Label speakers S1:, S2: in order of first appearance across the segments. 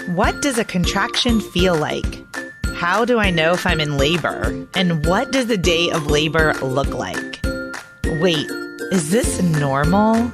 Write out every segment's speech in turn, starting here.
S1: What does a contraction feel like? How do I know if I'm in labor? And what does the day of labor look like? Wait, is this normal?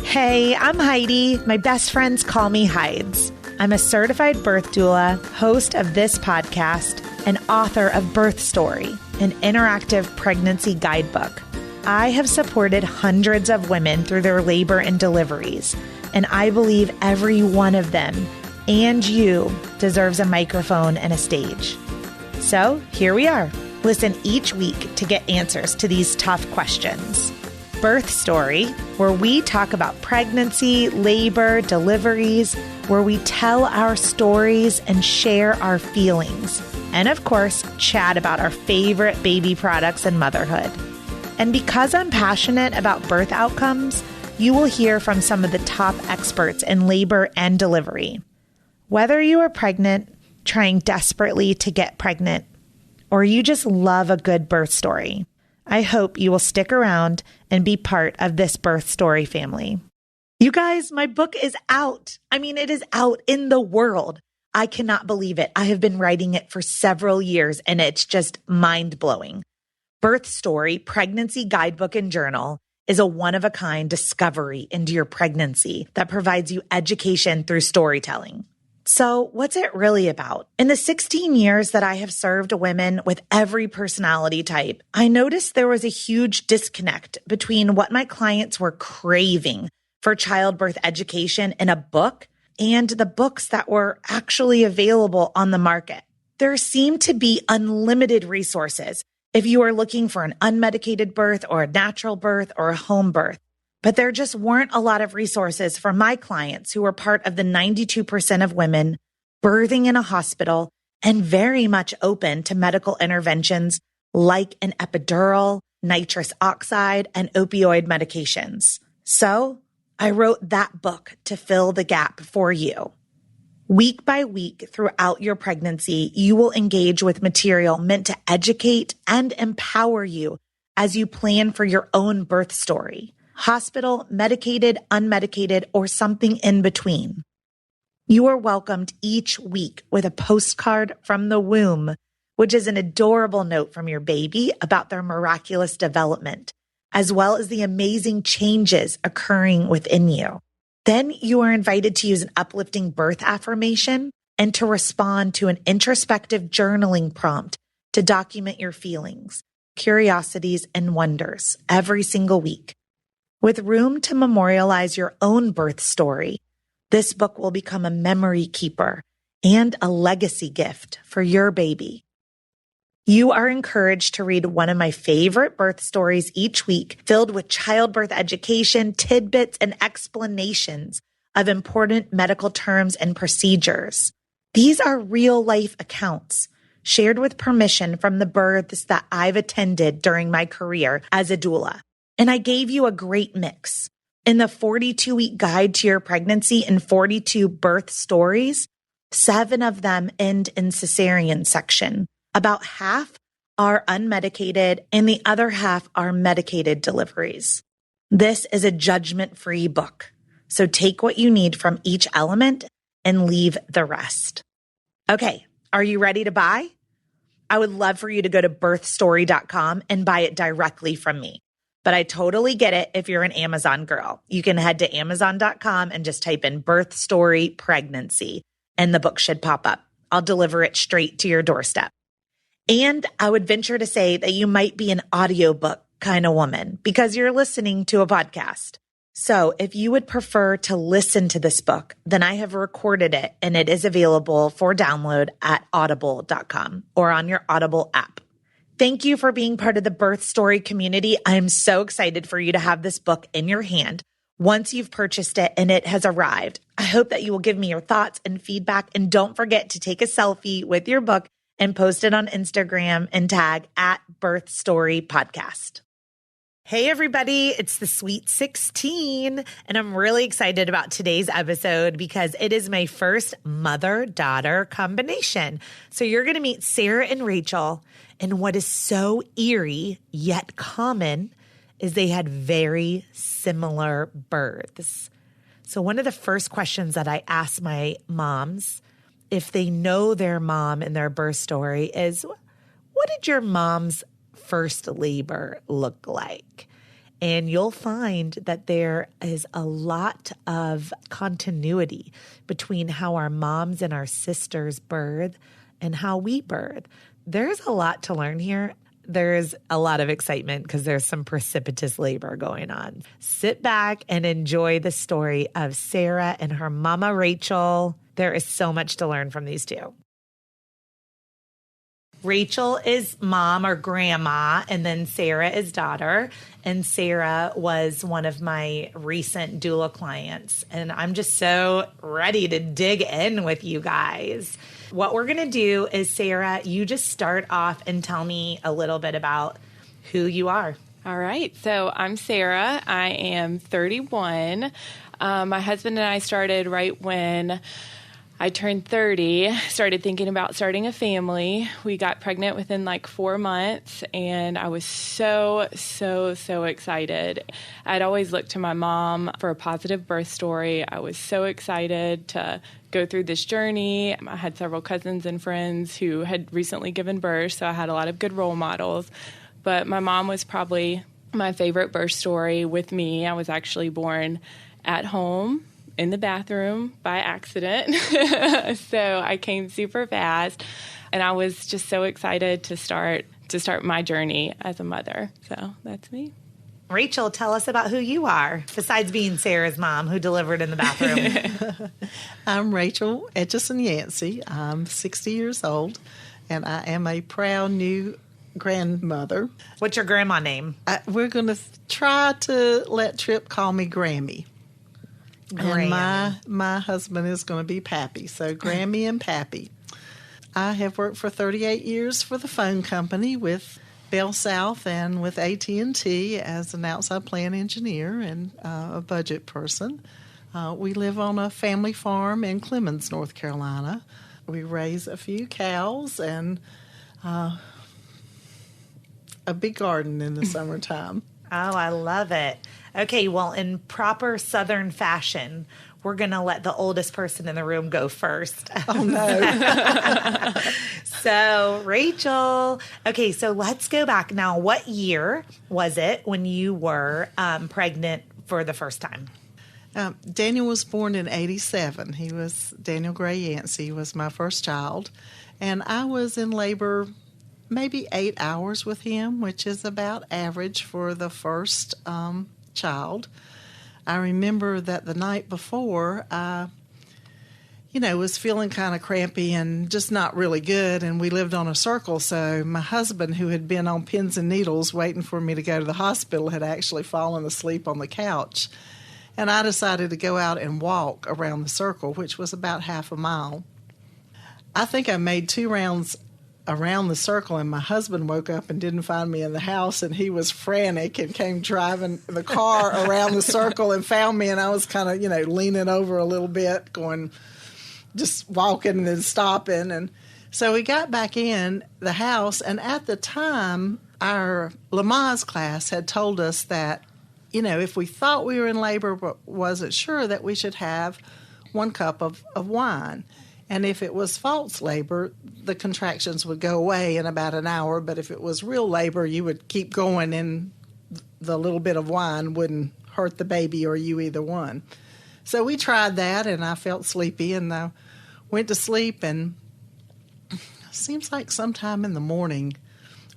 S1: Hey, I'm Heidi. My best friends call me Hides. I'm a certified birth doula, host of this podcast, and author of Birth Story, an interactive pregnancy guidebook. I have supported hundreds of women through their labor and deliveries, and I believe every one of them and you deserves a microphone and a stage. So here we are. Listen each week to get answers to these tough questions. Birth Story, where we talk about pregnancy, labor, deliveries, where we tell our stories and share our feelings. And of course, chat about our favorite baby products and motherhood. And because I'm passionate about birth outcomes, you will hear from some of the top experts in labor and delivery. Whether you are pregnant, trying desperately to get pregnant, or you just love a good birth story, I hope you will stick around and be part of this birth story family. You guys, my book is out. It is out in the world. I cannot believe it. I have been writing it for several years, and it's just mind-blowing. Birth Story, Pregnancy Guidebook and Journal is a one-of-a-kind discovery into your pregnancy that provides you education through storytelling. So what's it really about? In the 16 years that I have served women with every personality type, I noticed there was a huge disconnect between what my clients were craving for childbirth education in a book and the books that were actually available on the market. There seemed to be unlimited resources if you are looking for an unmedicated birth or a natural birth or a home birth. But there just weren't a lot of resources for my clients who were part of the 92% of women birthing in a hospital and very much open to medical interventions like an epidural, nitrous oxide, and opioid medications. So I wrote that book to fill the gap for you. Week by week throughout your pregnancy, you will engage with material meant to educate and empower you as you plan for your own birth story. Hospital, medicated, unmedicated, or something in between. You are welcomed each week with a postcard from the womb, which is an adorable note from your baby about their miraculous development, as well as the amazing changes occurring within you. Then you are invited to use an uplifting birth affirmation and to respond to an introspective journaling prompt to document your feelings, curiosities, and wonders every single week. With room to memorialize your own birth story, this book will become a memory keeper and a legacy gift for your baby. You are encouraged to read one of my favorite birth stories each week, filled with childbirth education, tidbits, and explanations of important medical terms and procedures. These are real-life accounts shared with permission from the births that I've attended during my career as a doula. And I gave you a great mix. In the 42-week guide to your pregnancy and 42 birth stories, 7 of them end in cesarean section. About half are unmedicated and the other half are medicated deliveries. This is a judgment-free book. So take what you need from each element and leave the rest. Okay, are you ready to buy? I would love for you to go to birthstory.com and buy it directly from me. But I totally get it if you're an Amazon girl. You can head to amazon.com and just type in Birth Story Pregnancy, and the book should pop up. I'll deliver it straight to your doorstep. And I would venture to say that you might be an audiobook kind of woman because you're listening to a podcast. So if you would prefer to listen to this book, then I have recorded it and it is available for download at audible.com or on your Audible app. Thank you for being part of the Birth Story community. I am so excited for you to have this book in your hand once you've purchased it and it has arrived. I hope that you will give me your thoughts and feedback, and don't forget to take a selfie with your book and post it on Instagram and tag at Birth Story Podcast. Hey everybody, it's the Sweet 16, and I'm really excited about today's episode because it is my first mother-daughter combination. So you're going to meet Sarah and Rachel, and what is so eerie yet common is they had very similar births. So one of the first questions that I asked my moms if they know their mom and their birth story is, what did your mom's first labor look like? And you'll find that there is a lot of continuity between how our moms and our sisters birth and how we birth. There's a lot to learn here. There's a lot of excitement because there's some precipitous labor going on. Sit back and enjoy the story of Sarah and her mama, Rachel. There is so much to learn from these two. Rachel is mom or grandma, and then Sarah is daughter. And Sarah was one of my recent doula clients. And I'm just so ready to dig in with you guys. What we're going to do is, Sarah, you just start off and tell me a little bit about who you are.
S2: All right. So I'm Sarah. I am 31. My husband and I started right when I turned 30, started thinking about starting a family. We got pregnant within like 4 months, and I was so excited. I'd always looked to my mom for a positive birth story. I was so excited to go through this journey. I had several cousins and friends who had recently given birth, so I had a lot of good role models. But my mom was probably my favorite birth story with me. I was actually born at home in the bathroom by accident. So I came super fast, and I was just so excited to start my journey as a mother. So that's me.
S1: Rachel, tell us about who you are, besides being Sarah's mom who delivered in the bathroom.
S3: I'm Rachel Etchison Yancey. I'm 60 years old, and I am a proud new grandmother.
S1: What's your grandma name?
S3: We're going to try to let Trip call me Grammy. And my husband is going to be Pappy, so Grammy and Pappy. I have worked for 38 years for the phone company with Bell South and with AT&T as an outside plant engineer and a budget person. We live on a family farm in Clemens, North Carolina. We raise a few cows and a big garden in the summertime.
S1: Oh, I love it. Okay, well, in proper Southern fashion, we're going to let the oldest person in the room go first.
S3: Oh, no.
S1: So, Rachel, okay, so let's go back. Now, what year was it when you were pregnant for the first time?
S3: Daniel was born in 1987. Daniel Gray Yancey was my first child. And I was in labor maybe 8 hours with him, which is about average for the first child. I remember that the night before, I, was feeling kind of crampy and just not really good, and we lived on a circle, so my husband, who had been on pins and needles waiting for me to go to the hospital, had actually fallen asleep on the couch, and I decided to go out and walk around the circle, which was about half a mile. I think I made 2 rounds around the circle, and my husband woke up and didn't find me in the house, and he was frantic and came driving the car around the circle and found me, and I was kind of, leaning over a little bit, just walking and then stopping. And so we got back in the house, and at the time, our Lamaze class had told us that, if we thought we were in labor but wasn't sure, that we should have 1 cup of wine. And if it was false labor, the contractions would go away in about an hour. But if it was real labor, you would keep going, and the little bit of wine wouldn't hurt the baby or you, either one. So we tried that, and I felt sleepy, and I went to sleep. And it seems like sometime in the morning,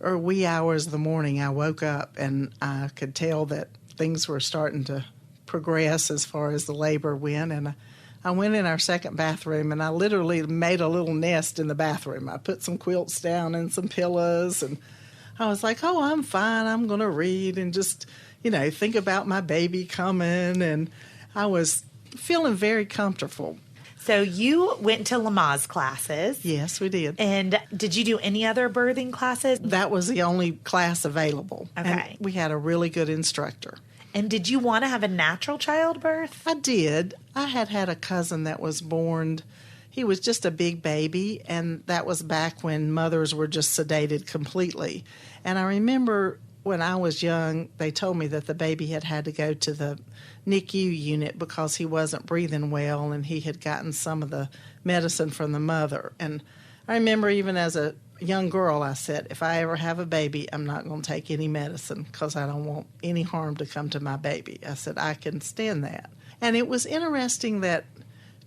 S3: or wee hours of the morning, I woke up, and I could tell that things were starting to progress as far as the labor went. And I went in our second bathroom, and I literally made a little nest in the bathroom. I put some quilts down and some pillows, and I was like, oh, I'm fine. I'm going to read and just, think about my baby coming. And I was feeling very comfortable.
S1: So you went to Lamaze classes.
S3: Yes, we did.
S1: And did you do any other birthing classes?
S3: That was the only class available.
S1: Okay.
S3: And we had a really good instructor.
S1: And did you want to have a natural childbirth?
S3: I did. I had a cousin that was born. He was just a big baby, and that was back when mothers were just sedated completely. And I remember when I was young, they told me that the baby had to go to the NICU unit because he wasn't breathing well and he had gotten some of the medicine from the mother. And I remember even as a young girl, I said, if I ever have a baby, I'm not going to take any medicine because I don't want any harm to come to my baby. I said, I can stand that. And it was interesting that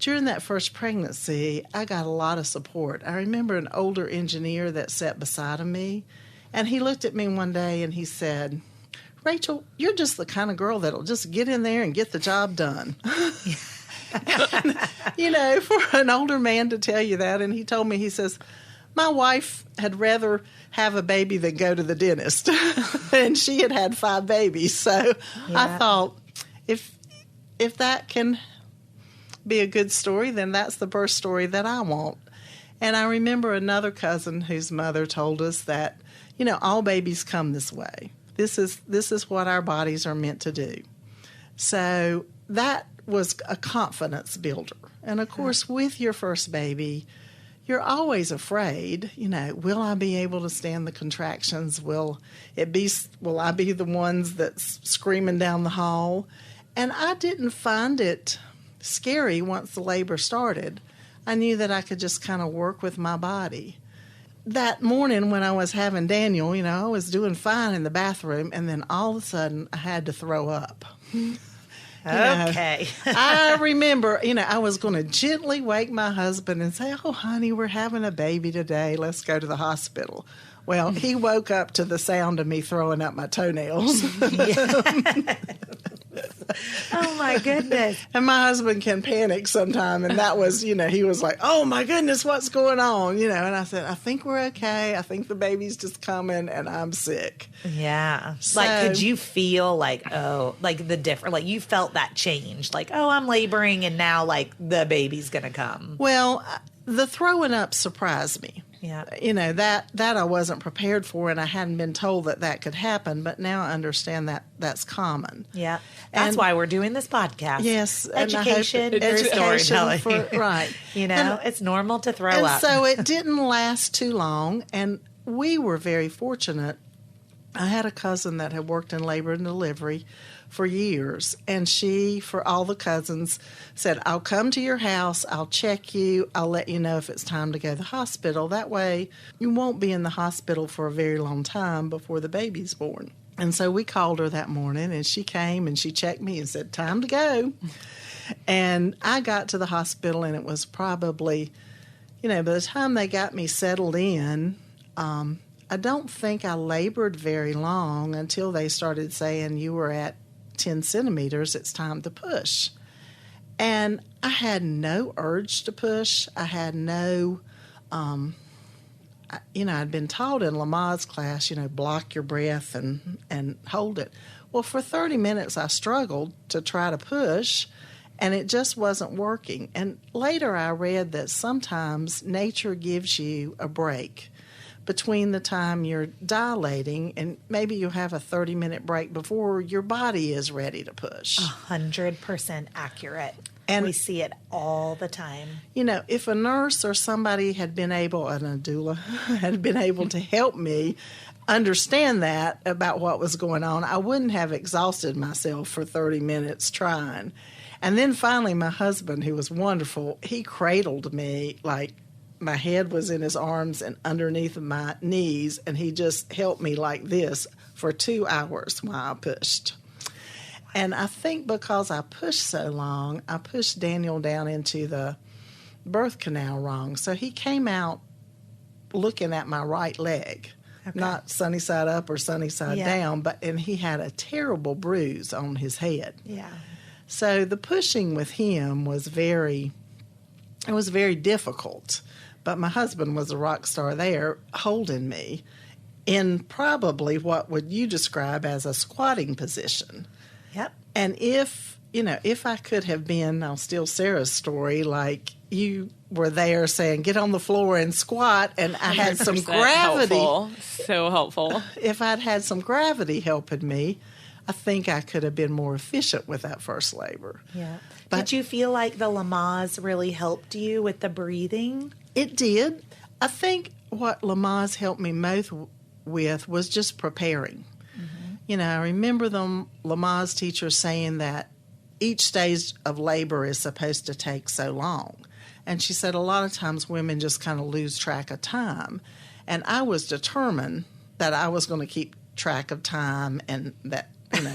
S3: during that first pregnancy, I got a lot of support. I remember an older engineer that sat beside of me, and he looked at me one day and he said, Rachel, you're just the kind of girl that'll just get in there and get the job done. And, you know, for an older man to tell you that, and he told me, he says, my wife had rather have a baby than go to the dentist, and she had 5 babies. So I thought, if that can be a good story, then that's the birth story that I want. And I remember another cousin whose mother told us that, you know, all babies come this way. This is what our bodies are meant to do. So that was a confidence builder. And of course, with your first baby, you're always afraid, you know, will I be able to stand the contractions? Will I be the ones that's screaming down the hall? And I didn't find it scary once the labor started. I knew that I could just kind of work with my body. That morning when I was having Daniel, you know, I was doing fine in the bathroom, and then all of a sudden I had to throw up.
S1: Okay.
S3: I remember, you know, I was going to gently wake my husband and say, oh, honey, we're having a baby today. Let's go to the hospital. Well, he woke up to the sound of me throwing up my toenails.
S1: Oh, my goodness.
S3: And my husband can panic sometime. And that was, you know, he was like, oh, my goodness, what's going on? You know, and I said, I think we're okay. I think the baby's just coming and I'm sick.
S1: Yeah.
S3: So,
S1: like, could you feel like, oh, like the different, like you felt that change? Like, oh, I'm laboring and now like the baby's going to come.
S3: Well, the throwing up surprised me.
S1: Yeah.
S3: You know, that I wasn't prepared for, and I hadn't been told that could happen, but now I understand that that's common.
S1: Yeah. That's why we're doing this podcast.
S3: Yes.
S1: Education,
S3: Education
S1: storytelling.
S3: Right.
S1: You know, and it's normal to throw
S3: and
S1: up.
S3: So it didn't last too long, and we were very fortunate. I had a cousin that had worked in labor and delivery for years, and she, for all the cousins, said, I'll come to your house, I'll check you, I'll let you know if it's time to go to the hospital. That way you won't be in the hospital for a very long time before the baby's born. And so we called her that morning, and she came and she checked me and said, time to go. And I got to the hospital, and it was probably, you know, by the time they got me settled in, I don't think I labored very long until they started saying, you were at 10 centimeters, it's time to push. And I had no urge to push. I had no, you know, I'd been taught in Lamaze class, you know, block your breath and hold it. Well, for 30 minutes, I struggled to try to push, and it just wasn't working. And later I read that sometimes nature gives you a break between the time you're dilating, and maybe you have a 30-minute break before your body is ready to push.
S1: 100% accurate.
S3: And
S1: we see it all the time.
S3: You know, if a nurse or somebody had been able, and a doula, had been able to help me understand that about what was going on, I wouldn't have exhausted myself for 30 minutes trying. And then finally my husband, who was wonderful, he cradled me like my head was in his arms and underneath my knees, and he just helped me like this for 2 hours while I pushed. And I think because I pushed so long, I pushed Daniel down into the birth canal wrong. So he came out looking at my right leg, not sunny side up or sunny side down, and he had a terrible bruise on his head.
S1: Yeah.
S3: So the pushing with him was very difficult. But my husband was a rock star there, holding me in probably what would you describe as a squatting position.
S1: Yep.
S3: And if I could have been, I'll steal Sarah's story, like you were there saying, get on the floor and squat, and I had some gravity.
S2: Helpful. So helpful.
S3: If I'd had some gravity helping me, I think I could have been more efficient with that first labor.
S1: Yeah.
S3: But
S1: did you feel like the Lamaze really helped you with the breathing?
S3: It did. I think what Lamaze helped me most with was just preparing. Mm-hmm. I remember the Lamaze teacher saying that each stage of labor is supposed to take so long. And she said a lot of times women just kind of lose track of time. And I was determined that I was going to keep track of time and that, and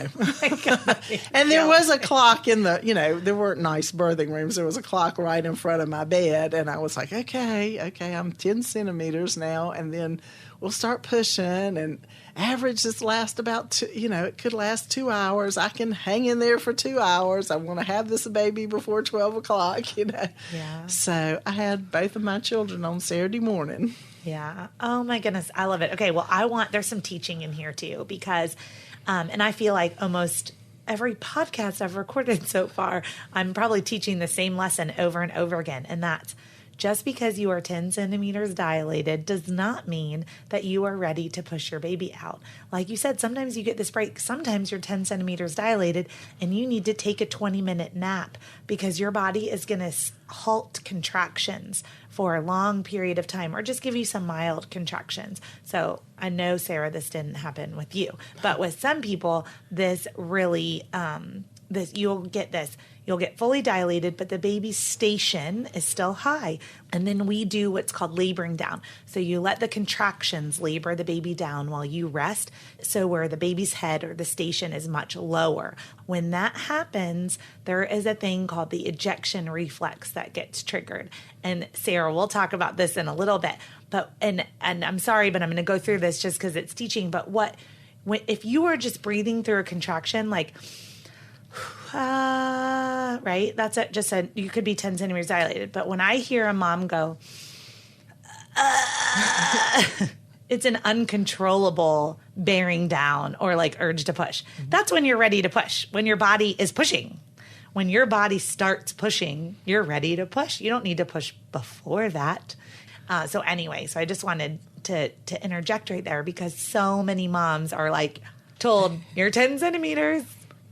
S3: there was a clock in the, there weren't nice birthing rooms. There was a clock right in front of my bed. And I was like, okay, I'm 10 centimeters now. And then we'll start pushing, and average just last about it could last 2 hours. I can hang in there for 2 hours. I want to have this baby before 12 o'clock,
S1: Yeah.
S3: So I had both of my children on Saturday morning.
S1: Yeah. Oh my goodness. I love it. Okay. Well, there's some teaching in here too, because, and I feel like almost every podcast I've recorded so far, I'm probably teaching the same lesson over and over again. And that's just because you are 10 centimeters dilated does not mean that you are ready to push your baby out. Like you said, sometimes you get this break. Sometimes you're 10 centimeters dilated and you need to take a 20-minute nap because your body is going to halt contractions for a long period of time or just give you some mild contractions. So I know, Sarah, this didn't happen with you, but with some people, this really, you'll get fully dilated, but the baby's station is still high. And then we do what's called laboring down. So you let the contractions labor the baby down while you rest. So where the baby's head or the station is much lower. When that happens, there is a thing called the ejection reflex that gets triggered. And Sarah, we'll talk about this in a little bit. But and I'm sorry, but I'm going to go through this just because it's teaching. But if you are just breathing through a contraction, like, right? That's you could be 10 centimeters dilated. But when I hear a mom go, it's an uncontrollable bearing down or like urge to push. Mm-hmm. That's when you're ready to push, when your body is pushing. When your body starts pushing, you're ready to push. You don't need to push before that. So I just wanted to interject right there because so many moms are like told, you're 10 centimeters.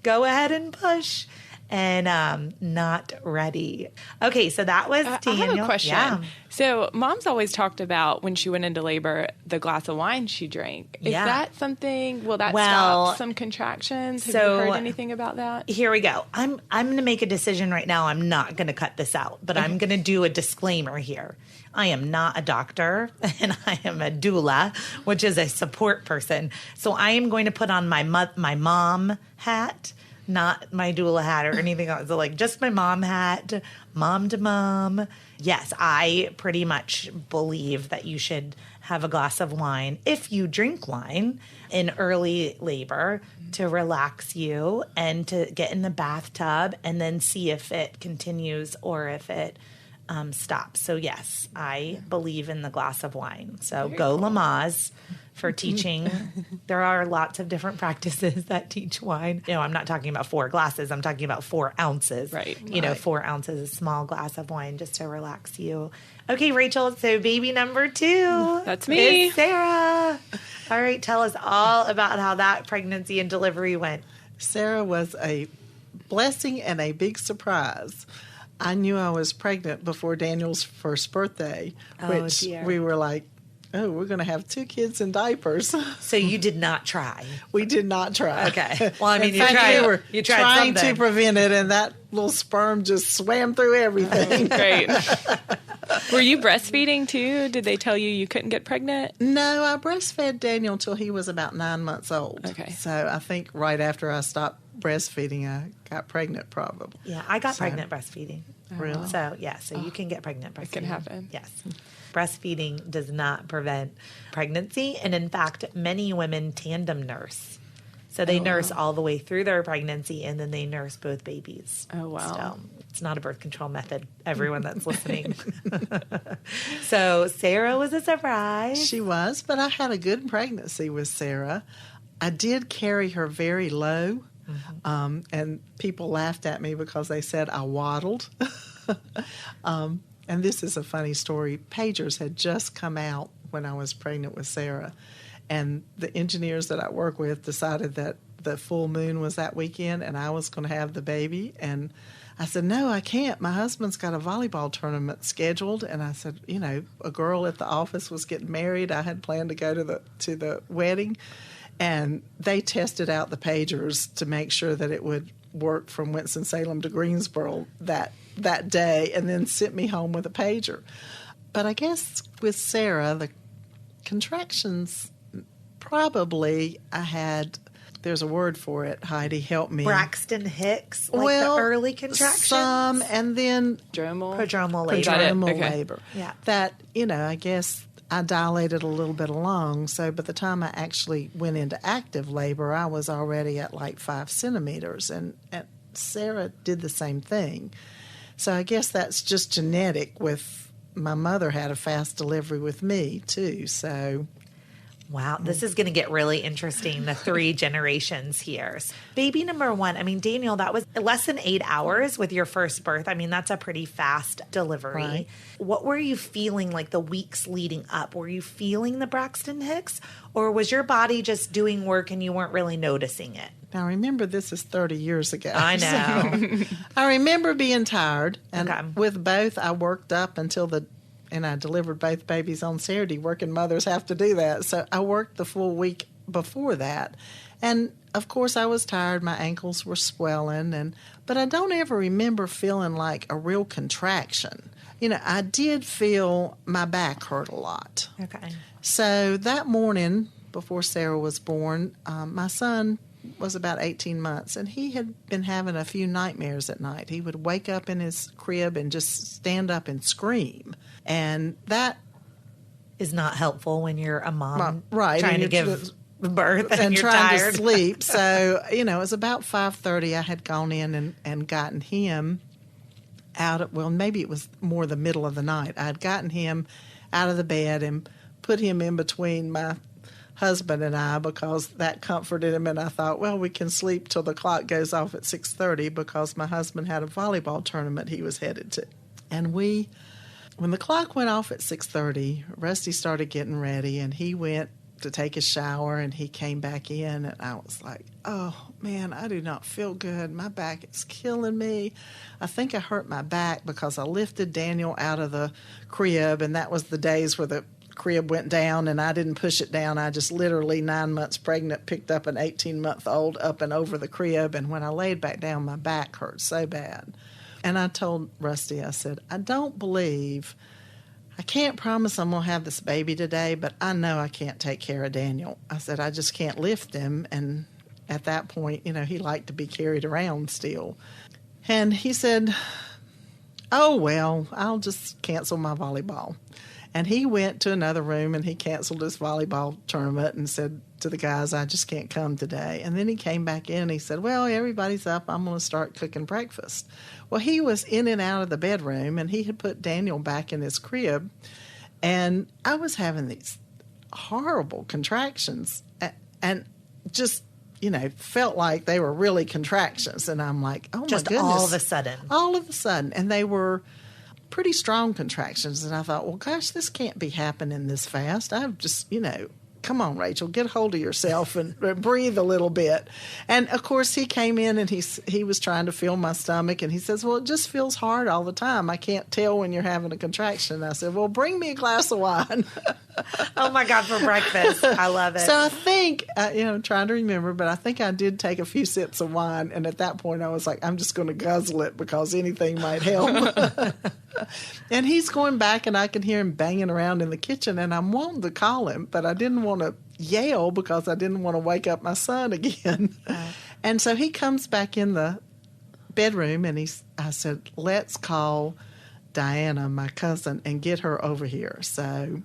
S1: Go ahead and push, and not ready. Okay, so that was Daniel.
S2: I have a question.
S1: Yeah.
S2: So mom's always talked about when she went into labor, the glass of wine she drank. Is that something, will that stop some contractions? Have you heard anything about that?
S1: Here we go. I'm going to make a decision right now. I'm not going to cut this out, but I'm going to do a disclaimer here. I am not a doctor, and I am a doula, which is a support person. So I am going to put on my mom hat, not my doula hat or anything else. So like just my mom hat, mom to mom. Yes, I pretty much believe that you should have a glass of wine, if you drink wine, in early labor to relax you and to get in the bathtub and then see if it continues or if it stops. So yes, I believe in the glass of wine. So go Lamaze for teaching. There are lots of different practices that teach wine. I'm not talking about 4 glasses. I'm talking about 4 ounces.
S2: Right.
S1: 4 ounces, a small glass of wine just to relax you. Okay, Rachel, so baby number 2.
S2: That's me.
S1: Is Sarah. All right, tell us all about how that pregnancy and delivery went.
S3: Sarah was a blessing and a big surprise. I knew I was pregnant before Daniel's first birthday, which we were like, oh, we're going to have 2 kids in diapers.
S1: So you did not try?
S3: We did not try.
S1: Okay. Well, I mean,
S3: in fact, we were
S1: you
S3: trying
S1: something
S3: to prevent it, and that little sperm just swam through everything.
S2: Great. Were you breastfeeding too? Did they tell you couldn't get pregnant?
S3: No, I breastfed Daniel until he was about 9 months old.
S2: Okay.
S3: So I think right after I stopped breastfeeding, I got pregnant probably.
S1: Yeah, I got pregnant breastfeeding.
S3: Really?
S1: So, you can get pregnant breastfeeding.
S2: It can happen.
S1: Yes. Breastfeeding does not prevent pregnancy. And in fact, many women tandem nurse. So they nurse all the way through their pregnancy and then they nurse both babies.
S2: Oh, wow.
S1: So it's not a birth control method, everyone that's listening. So Sarah was a surprise.
S3: She was, but I had a good pregnancy with Sarah. I did carry her very low. Mm-hmm. And people laughed at me because they said I waddled. And this is a funny story. Pagers had just come out when I was pregnant with Sarah. And the engineers that I work with decided that the full moon was that weekend and I was going to have the baby. And I said, no, I can't. My husband's got a volleyball tournament scheduled. And I said, a girl at the office was getting married. I had planned to go to the wedding. And they tested out the pagers to make sure that it would work from Winston-Salem to Greensboro that day, and then sent me home with a pager. But I guess with Sarah, the contractions, probably I had, there's a word for it, Heidi, help me.
S1: Braxton Hicks, like the early contractions?
S3: Some, and then
S1: prodromal labor.
S3: Prodromal labor.
S1: Yeah.
S3: That, I guess I dilated a little bit along, so by the time I actually went into active labor, I was already at like 5 centimeters, and Sarah did the same thing. So I guess that's just genetic with, my mother had a fast delivery with me too, so.
S1: Wow, this is going to get really interesting, the 3 generations here. Baby number 1, I mean, Daniel, that was less than 8 hours with your first birth. I mean, that's a pretty fast delivery.
S3: Right.
S1: What were you feeling like the weeks leading up? Were you feeling the Braxton Hicks, or was your body just doing work and you weren't really noticing it?
S3: Now, remember, this is 30 years ago.
S1: I know.
S3: So I remember being tired, and
S1: Okay.
S3: with both, I worked up until and I delivered both babies on Saturday. Working mothers have to do that. So I worked the full week before that. And, of course, I was tired. My ankles were swelling. But I don't ever remember feeling like a real contraction. I did feel my back hurt a lot.
S1: Okay.
S3: So that morning, before Sarah was born, my son was about 18 months, and he had been having a few nightmares at night. He would wake up in his crib and just stand up and scream. And that
S1: is not helpful when you're a mom
S3: right,
S1: trying to give birth and you're
S3: trying
S1: tired.
S3: to sleep. So, it was about 5:30. I had gone in and gotten him out of, well, maybe it was more the middle of the night. I had gotten him out of the bed and put him in between my husband and I, because that comforted him, and I thought, well, we can sleep till the clock goes off at 6:30, because my husband had a volleyball tournament he was headed to. And when the clock went off at 6:30, Rusty started getting ready, and he went to take a shower, and he came back in, and I was like, oh, man, I do not feel good. My back is killing me. I think I hurt my back because I lifted Daniel out of the crib, and that was the days where the crib went down, and I didn't push it down. I just literally, 9 months pregnant, picked up an 18-month-old up and over the crib, and when I laid back down, my back hurt so bad. And I told Rusty, I said, I can't promise I'm going to have this baby today, but I know I can't take care of Daniel. I said, I just can't lift him. And at that point, he liked to be carried around still. And he said, oh, well, I'll just cancel my volleyball. And he went to another room, and he canceled his volleyball tournament and said to the guys, I just can't come today. And then he came back in, and he said, well, everybody's up. I'm going to start cooking breakfast. Well, he was in and out of the bedroom, and he had put Daniel back in his crib, and I was having these horrible contractions and just, felt like they were really contractions. And I'm like, oh, my goodness.
S1: Just all of a sudden.
S3: All of a sudden. And they were pretty strong contractions, and I thought, well, gosh, this can't be happening this fast. I've just, come on, Rachel, get a hold of yourself and breathe a little bit. And, of course, he came in, and he was trying to feel my stomach, and he says, well, it just feels hard all the time. I can't tell when you're having a contraction. And I said, well, bring me a glass of wine.
S1: Oh, my God, for breakfast. I love it.
S3: So I think, trying to remember, but I think I did take a few sips of wine, and at that point I was like, I'm just going to guzzle it because anything might help. And he's going back, and I can hear him banging around in the kitchen, and I'm wanting to call him, but I didn't want to yell because I didn't want to wake up my son again. And so he comes back in the bedroom, and I said, let's call Diana, my cousin, and get her over here. So...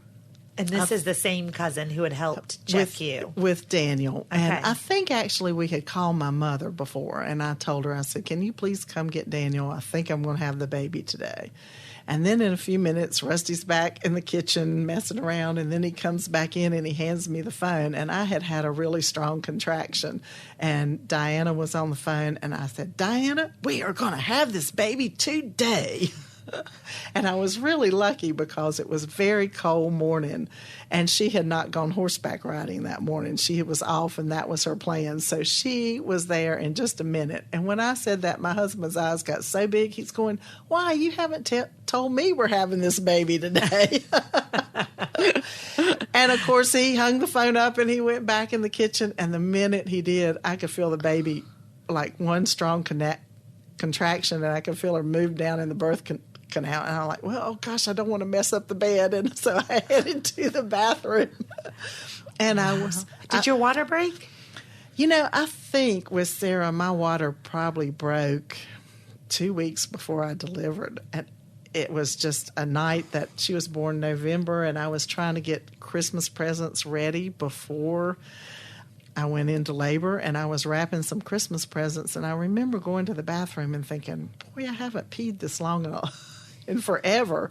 S1: And this is the same cousin who had helped check you.
S3: With Daniel.
S1: Okay.
S3: And I think actually we had called my mother before, and I told her, I said, can you please come get Daniel? I think I'm going to have the baby today. And then in a few minutes, Rusty's back in the kitchen messing around, and then he comes back in and he hands me the phone. And I had a really strong contraction, and Diana was on the phone, and I said, Diana, we are going to have this baby today. And I was really lucky because it was a very cold morning, and she had not gone horseback riding that morning. She was off, and that was her plan. So she was there in just a minute. And when I said that, my husband's eyes got so big, he's going, why, you haven't told me we're having this baby today. And of course, he hung the phone up and he went back in the kitchen. And the minute he did, I could feel the baby like one strong contraction, and I could feel her move down in the birth canal. And I'm like, well, oh gosh, I don't want to mess up the bed. And so I headed to the bathroom. And
S1: Did your water break?
S3: I think with Sarah, my water probably broke 2 weeks before I delivered. And it was just a night that she was born in November, and I was trying to get Christmas presents ready before I went into labor, and I was wrapping some Christmas presents, and I remember going to the bathroom and thinking, boy, I haven't peed this long in forever.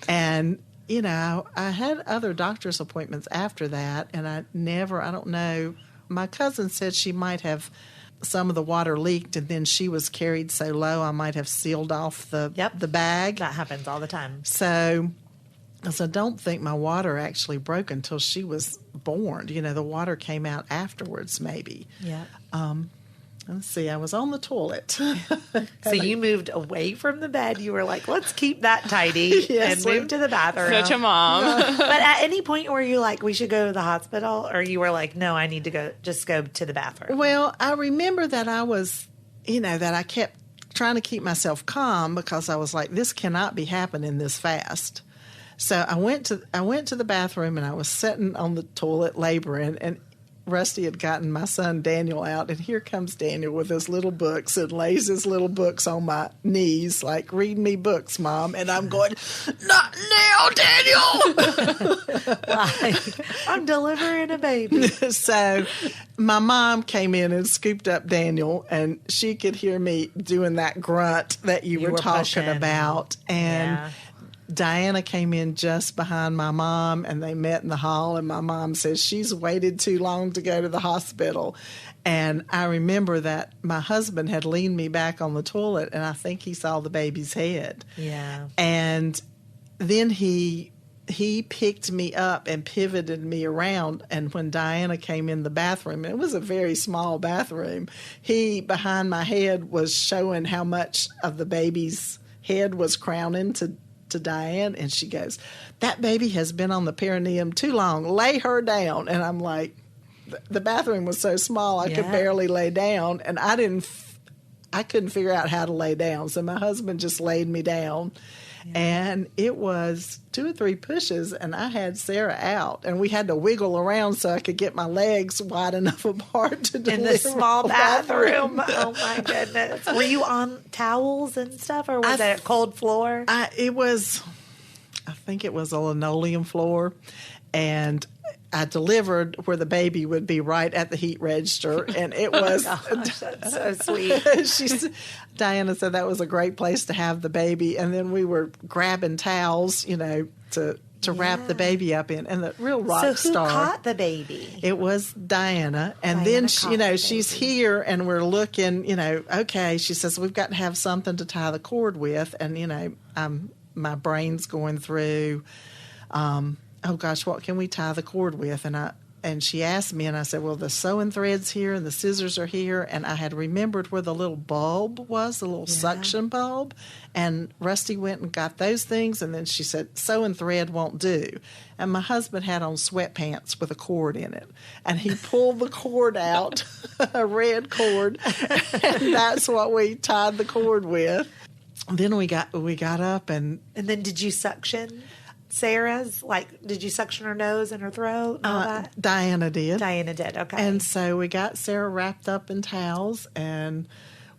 S3: And, I had other doctor's appointments after that, and I don't know, my cousin said she might have some of the water leaked, and then she was carried so low I might have sealed off the bag.
S1: That happens all the time.
S3: So I don't think my water actually broke until she was born. The water came out afterwards, maybe.
S1: Yeah.
S3: Let's see, I was on the toilet.
S1: So you moved away from the bed. You were like, let's keep that tidy and move to the bathroom.
S2: Such a mom.
S1: But at any point were you like, we should go to the hospital? Or you were like, no, I need to go to the bathroom?
S3: Well, I remember that I was, that I kept trying to keep myself calm because I was like, this cannot be happening this fast. So I went to the bathroom, and I was sitting on the toilet laboring, and Rusty had gotten my son Daniel out, and here comes Daniel with his little books and lays his little books on my knees, like, read me books, Mom. And I'm going, not now, Daniel!
S1: I'm delivering a baby.
S3: So my mom came in and scooped up Daniel, and she could hear me doing that grunt that you were talking
S1: pushing
S3: about. And Diana came in just behind my mom, and they met in the hall, and my mom says she's waited too long to go to the hospital. And I remember that my husband had leaned me back on the toilet, and I think he saw the baby's head.
S1: Yeah.
S3: And then he picked me up and pivoted me around, and when Diana came in the bathroom, and it was a very small bathroom, he, behind my head, was showing how much of the baby's head was crowning to Diane, and she goes, that baby has been on the perineum too long. Lay her down. And I'm like, the bathroom was so small I could barely lay down, and I couldn't figure out how to lay down. So my husband just laid me down, and it was 2 or 3 pushes, and I had Sarah out, and we had to wiggle around so I could get my legs wide enough apart to deliver.
S1: In the small bathroom. Oh my goodness. Were you on towels and stuff, or was it a cold floor?
S3: I think it was a linoleum floor, and I delivered where the baby would be right at the heat register, and it was
S1: that's so sweet.
S3: Diana said that was a great place to have the baby, and then we were grabbing towels, to wrap the baby up in, and the real rock star.
S1: So who caught the baby?
S3: It was Diana, and then she's here, and we're looking, okay. She says we've got to have something to tie the cord with, and my brain's going through. Oh gosh, what can we tie the cord with? And she asked me, and I said, well, the sewing thread's here and the scissors are here. And I had remembered where the little bulb was, the little suction bulb. And Rusty went and got those things. And then she said, sewing thread won't do. And my husband had on sweatpants with a cord in it. And he pulled the cord out, a red cord. And that's what we tied the cord with. Then we got up and
S1: then did you suction Sarah's? Like, did you suction her nose and her throat and all that?
S3: Diana did.
S1: Okay.
S3: And so we got Sarah wrapped up in towels, and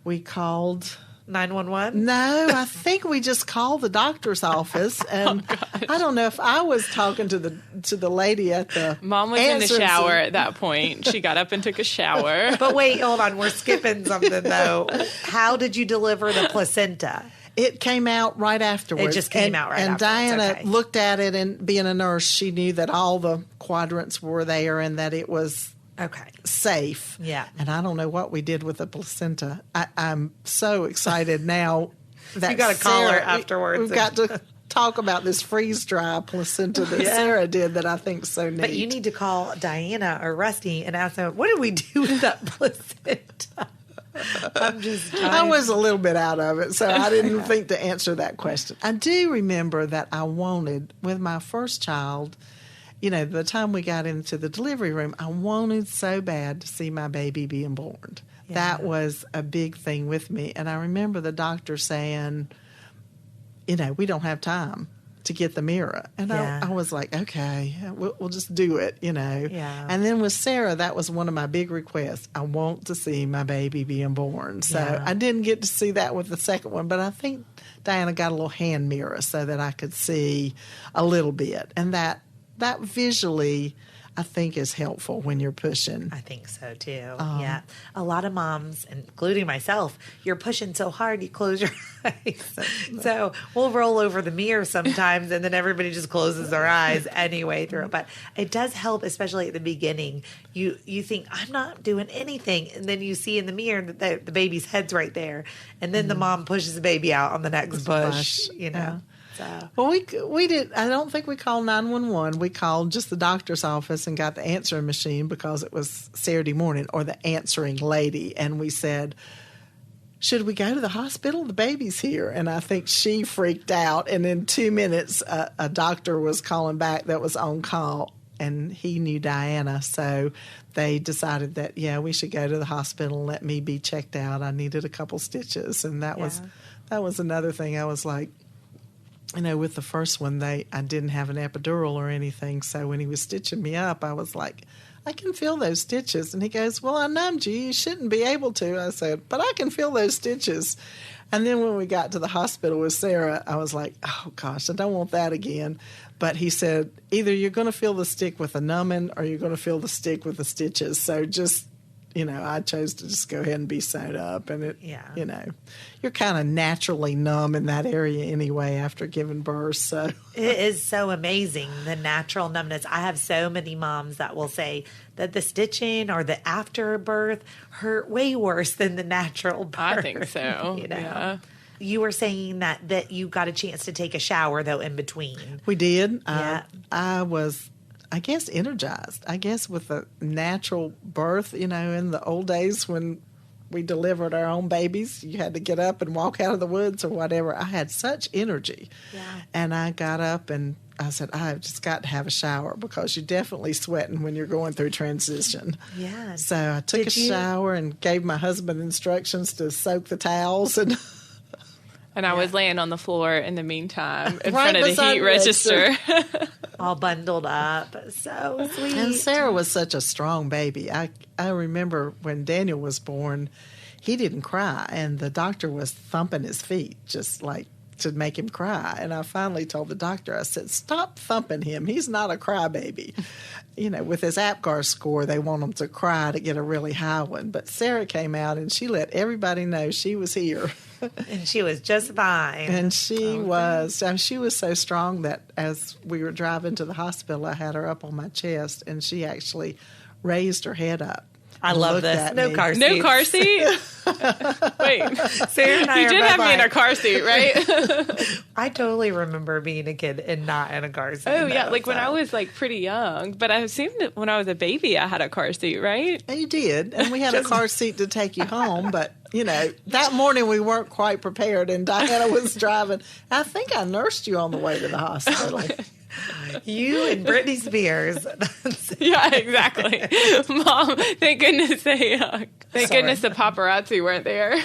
S3: we called
S1: 911?
S3: No, I think we just called the doctor's office, and I don't know if I was talking to the lady at the
S2: Mom was in the shower at that point. She got up and took a shower.
S1: But wait, hold on. We're skipping something, though. How did you deliver the placenta?
S3: It came out right afterwards.
S1: It just came out right
S3: afterwards. And Diana looked at it, and being a nurse, she knew that all the quadrants were there and that it was safe.
S1: Yeah.
S3: And I don't know what we did with the placenta. I'm so excited now that
S1: you got to call her afterwards.
S3: We've got to talk about this freeze-dry placenta that Sarah did that I think is so neat.
S1: But you need to call Diana or Rusty and ask them, what did we do with that placenta?
S3: I was a little bit out of it, so I didn't think to answer that question. I do remember that I wanted, with my first child, the time we got into the delivery room, I wanted so bad to see my baby being born. Yeah. That was a big thing with me. And I remember the doctor saying, we don't have time to get the mirror. And I was like, okay, we'll just do it,
S1: Yeah.
S3: And then with Sarah, that was one of my big requests. I want to see my baby being born. So I didn't get to see that with the second one, but I think Diana got a little hand mirror so that I could see a little bit. And that visually, I think, is helpful when you're pushing.
S1: I think so too. Yeah. A lot of moms, including myself, you're pushing so hard you close your eyes. So we'll roll over the mirror sometimes and then everybody just closes their eyes anyway through it. But it does help, especially at the beginning. You think, I'm not doing anything. And then you see in the mirror that the baby's head's right there. And then the mom pushes the baby out on the next push,
S3: Yeah.
S1: So.
S3: Well, we did. I don't think we called 911. We called just the doctor's office and got the answering machine because it was Saturday morning, or the answering lady. And we said, should we go to the hospital? The baby's here. And I think she freaked out. And in 2 minutes, a doctor was calling back that was on call, and he knew Diana. So they decided that, we should go to the hospital and let me be checked out. I needed a couple stitches. And that was another thing. I was like, with the first one, I didn't have an epidural or anything. So when he was stitching me up, I was like, I can feel those stitches. And he goes, well, I numbed you. You shouldn't be able to. I said, but I can feel those stitches. And then when we got to the hospital with Sarah, I was like, oh, gosh, I don't want that again. But he said, either you're going to feel the stick with the numbing or you're going to feel the stick with the stitches. So just, I chose to just go ahead and be sewed up. And you're kind of naturally numb in that area anyway after giving birth. So
S1: it is so amazing, the natural numbness. I have so many moms that will say that the stitching or the afterbirth hurt way worse than the natural birth.
S2: I think so. Yeah.
S1: You were saying that you got a chance to take a shower, though, in between.
S3: We did.
S1: Yeah.
S3: I was, I guess, energized. I guess with a natural birth, in the old days when we delivered our own babies, you had to get up and walk out of the woods or whatever. I had such energy.
S1: Yeah.
S3: And I got up and I said, I've just got to have a shower because you're definitely sweating when you're going through transition.
S1: Yeah.
S3: So I took a shower and gave my husband instructions to soak the towels and...
S2: And I was laying on the floor in the meantime in
S3: Right
S2: front of the heat register.
S1: All bundled up. So sweet.
S3: And Sarah was such a strong baby. I remember when Daniel was born, he didn't cry, and the doctor was thumping his feet just like to make him cry. And I finally told the doctor, I said, stop thumping him. He's not a crybaby. With his APGAR score, they want him to cry to get a really high one. But Sarah came out and she let everybody know she was here.
S1: And she was just fine.
S3: And she was so strong that as we were driving to the hospital, I had her up on my chest, and she actually raised her head up.
S1: I love this. No car seat.
S2: No car seat? Wait.
S1: Sarah and I
S2: you did have me in a car seat, right?
S1: I totally remember being a kid and not in a car seat.
S2: Oh, yeah. When I was pretty young. But I assumed that when I was a baby, I had a car seat, right?
S3: And you did. And we had a car seat to take you home. But, that morning we weren't quite prepared. And Diana was driving. I think I nursed you on the way to the hospital.
S1: You and Britney Spears.
S2: Yeah, exactly. Mom, thank goodness goodness the paparazzi weren't there.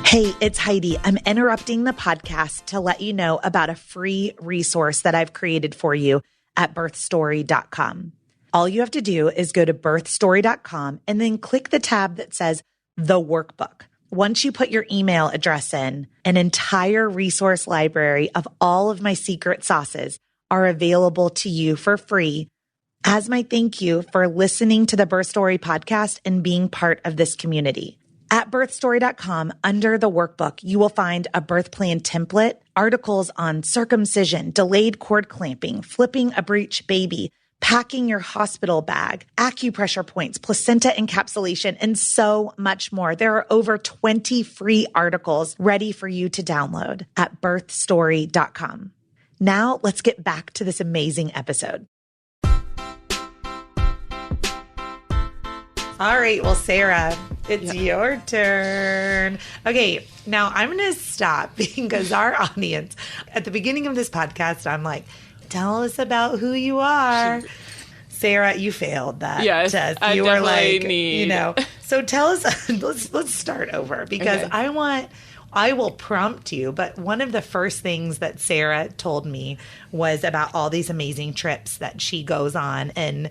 S4: Hey, it's Heidi. I'm interrupting the podcast to let you know about a free resource that I've created for you at birthstory.com. All you have to do is go to birthstory.com and then click the tab that says The Workbook. Once you put your email address in, an entire resource library of all of my secret sauces are available to you for free as my thank you for listening to the Birth Story podcast and being part of this community. At birthstory.com, under the workbook, you will find a birth plan template, articles on circumcision, delayed cord clamping, flipping a breech baby, packing your hospital bag, acupressure points, placenta encapsulation, and so much more. There are over 20 free articles ready for you to download at birthstory.com. Now let's get back to this amazing episode. All right. Well, Sarah, it's your turn. Okay. Now I'm going to stop because our audience, at the beginning of this podcast, I'm like, tell us about who you are. Sarah, you failed that test. You were like, So tell us, let's start over because I will prompt you, but one of the first things that Sarah told me was about all these amazing trips that she goes on and,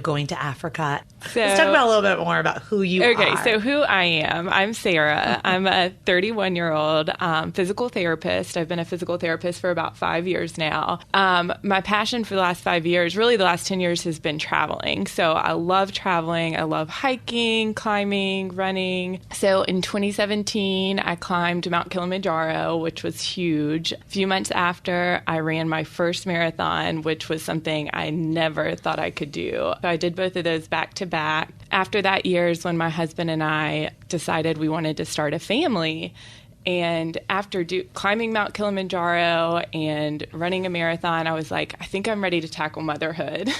S4: going to Africa. So, let's talk about a little bit more about who you are.
S2: Okay, so who I am. I'm Sarah. I'm a 31-year-old physical therapist. I've been a physical therapist for about 5 years now. My passion for the last 5 years, really the last 10 years, has been traveling. So I love traveling. I love hiking, climbing, running. So in 2017, I climbed Mount Kilimanjaro, which was huge. A few months after, I ran my first marathon, which was something I never thought I could do. So I did both of those back to back. After that year is when my husband and I decided we wanted to start a family. And after climbing Mount Kilimanjaro and running a marathon, I was like, I think I'm ready to tackle motherhood.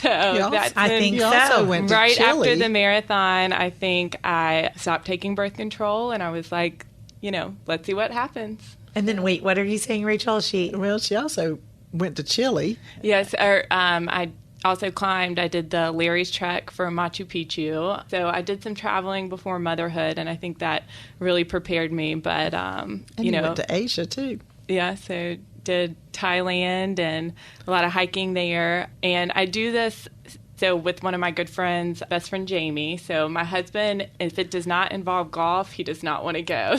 S4: I think so.
S3: Also went to
S2: right
S3: Chile.
S2: after the marathon, I think I stopped taking birth control, and I was like, let's see what happens.
S4: And then wait, what are you saying, Rachel?
S3: She also went to Chile.
S2: Yes, I also climbed. I did the Larry's Trek for Machu Picchu. So I did some traveling before motherhood, and I think that really prepared me. But,
S3: and you went to Asia, too.
S2: Yeah, so did Thailand and a lot of hiking there. And I do this with one of my good friends, best friend Jamie. So my husband, if it does not involve golf, he does not want to go.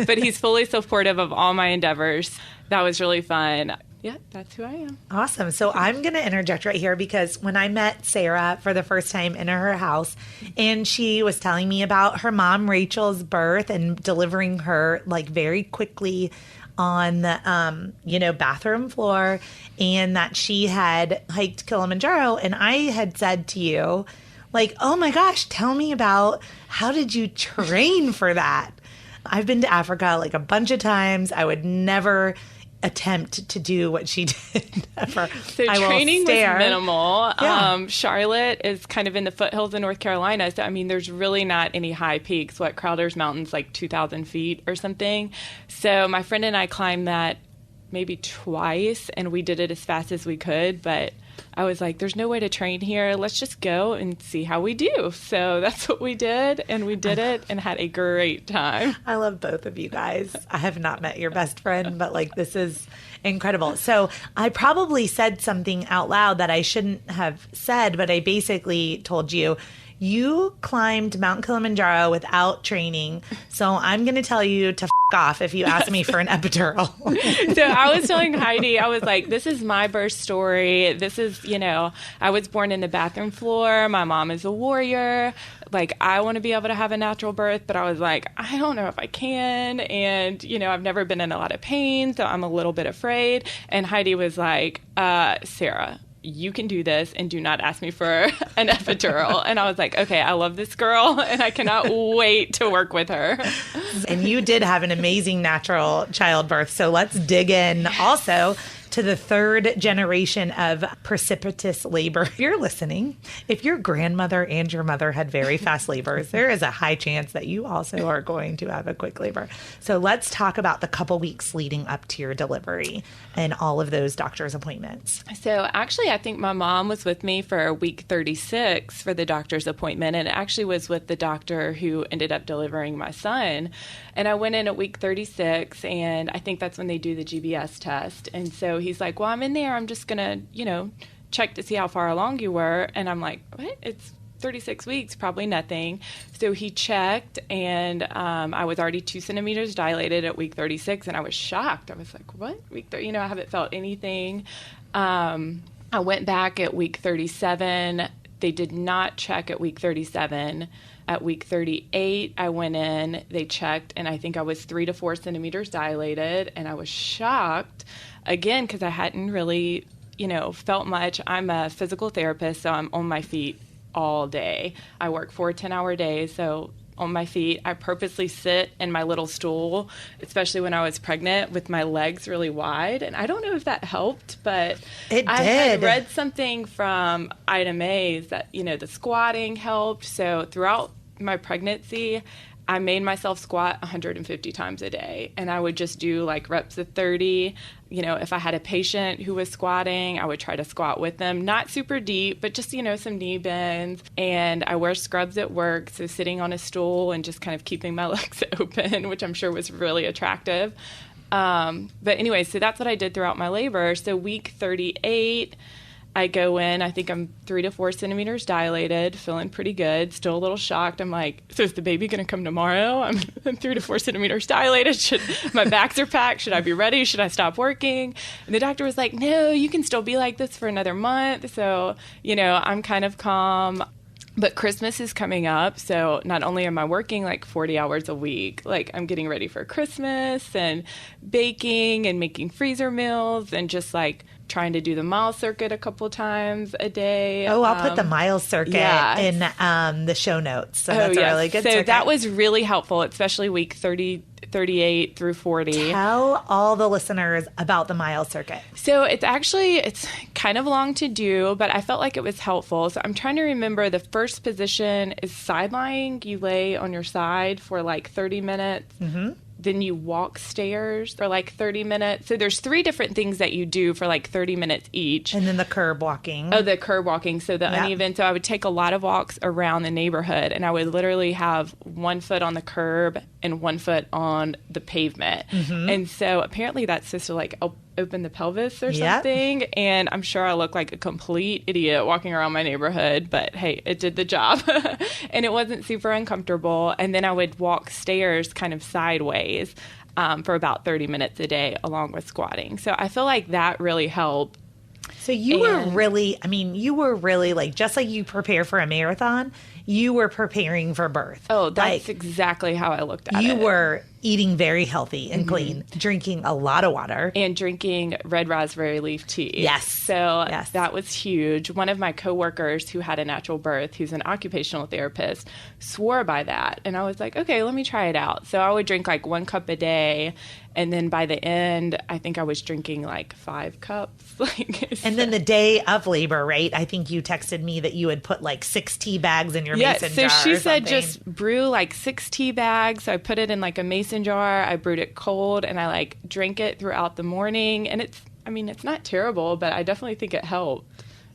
S2: But he's fully supportive of all my endeavors. That was really fun. Yeah, that's who I am.
S4: Awesome. So I'm going to interject right here because when I met Sarah for the first time in her house and she was telling me about her mom, Rachel's birth and delivering her like very quickly on the, bathroom floor and that she had hiked Kilimanjaro. And I had said to you, like, oh my gosh, tell me about how did you train for that? I've been to Africa like a bunch of times. I would never attempt to do what she did.
S2: So training was minimal. Yeah. Charlotte is kind of in the foothills of North Carolina. So, there's really not any high peaks. Crowder's Mountain's like 2,000 feet or something. So my friend and I climbed that maybe twice, and we did it as fast as we could. But I was like, there's no way to train here. Let's just go and see how we do. So that's what we did, and we did it and had a great time.
S4: I love both of you guys. I have not met your best friend, but this is incredible. So I probably said something out loud that I shouldn't have said, but I basically told you, you climbed Mount Kilimanjaro without training, so I'm going to tell you to off if you ask me for an epidural.
S2: So I was telling Heidi, I was like, this is my birth story. This is, I was born in the bathroom floor. My mom is a warrior. I want to be able to have a natural birth, but I was like, I don't know if I can. And, I've never been in a lot of pain, so I'm a little bit afraid. And Heidi was like, Sarah, you can do this and do not ask me for an epidural. And I was like, okay, I love this girl and I cannot wait to work with her.
S4: And you did have an amazing natural childbirth. So let's dig in also to the third generation of precipitous labor. If you're listening, if your grandmother and your mother had very fast labors, there is a high chance that you also are going to have a quick labor. So let's talk about the couple weeks leading up to your delivery and all of those doctor's appointments.
S2: So actually, I think my mom was with me for week 36 for the doctor's appointment, and it actually was with the doctor who ended up delivering my son. And I went in at week 36, and I think that's when they do the GBS test. And so he's like, well, I'm in there. I'm just going to, check to see how far along you were. And I'm like, what? It's 36 weeks, probably nothing. So he checked, and I was already 2 centimeters dilated at week 36, and I was shocked. I was like, what? Week 30? I haven't felt anything. I went back at week 37. They did not check at week 37. At week 38, I went in, they checked, and I think I was 3 to 4 centimeters dilated, and I was shocked, again, because I hadn't really, felt much. I'm a physical therapist, so I'm on my feet all day. I work 4 10-hour days, so on my feet. I purposely sit in my little stool, especially when I was pregnant, with my legs really wide. And I don't know if that helped, but I had read something from Ida May's that, the squatting helped. So throughout my pregnancy, I made myself squat 150 times a day, and I would just do like reps of 30. If I had a patient who was squatting, I would try to squat with them. Not super deep, but just, some knee bends. And I wear scrubs at work, so sitting on a stool and just kind of keeping my legs open, which I'm sure was really attractive. But anyway, so that's what I did throughout my labor. So week 38, I go in, I think I'm 3 to 4 centimeters dilated, feeling pretty good, still a little shocked. I'm like, so is the baby going to come tomorrow? I'm 3 to 4 centimeters dilated. My bags are packed. Should I be ready? Should I stop working? And the doctor was like, no, you can still be like this for another month. So, I'm kind of calm. But Christmas is coming up, so not only am I working like 40 hours a week, like I'm getting ready for Christmas and baking and making freezer meals and just like trying to do the mile circuit a couple times a day.
S4: Oh, I'll put the mile circuit in the show notes. So that's a really good circuit.
S2: So that was really helpful, especially week 38 through 40.
S4: Tell all the listeners about the mile circuit.
S2: So it's kind of long to do, but I felt like it was helpful. So I'm trying to remember, the first position is side lying. You lay on your side for like 30 minutes. Mm-hmm. Then you walk stairs for like 30 minutes. So there's 3 different things that you do for like 30 minutes each.
S4: And then the curb walking.
S2: Oh, the curb walking. So the uneven. So I would take a lot of walks around the neighborhood, and I would literally have 1 foot on the curb and 1 foot on the pavement. Mm-hmm. And so apparently that's supposed to like open the pelvis or something. And I'm sure I look like a complete idiot walking around my neighborhood, but hey, it did the job. And it wasn't super uncomfortable. And then I would walk stairs kind of sideways for about 30 minutes a day along with squatting. So I feel like that really helped.
S4: So you were really like, just like you prepare for a marathon, you were preparing for birth.
S2: Oh, that's exactly how I looked at it.
S4: You were eating very healthy and clean, drinking a lot of water.
S2: And drinking red raspberry leaf tea.
S4: Yes.
S2: So that was huge. One of my coworkers who had a natural birth, who's an occupational therapist, swore by that. And I was like, okay, let me try it out. So I would drink like 1 cup a day. And then by the end, I think I was drinking like 5 cups.
S4: And then the day of labor, right? I think you texted me that you had put like 6 tea bags in your mason jar.
S2: So she said just brew like 6 tea bags. So I put it in like a mason jar. I brewed it cold, and I like drank it throughout the morning. And it's not terrible, but I definitely think it helped.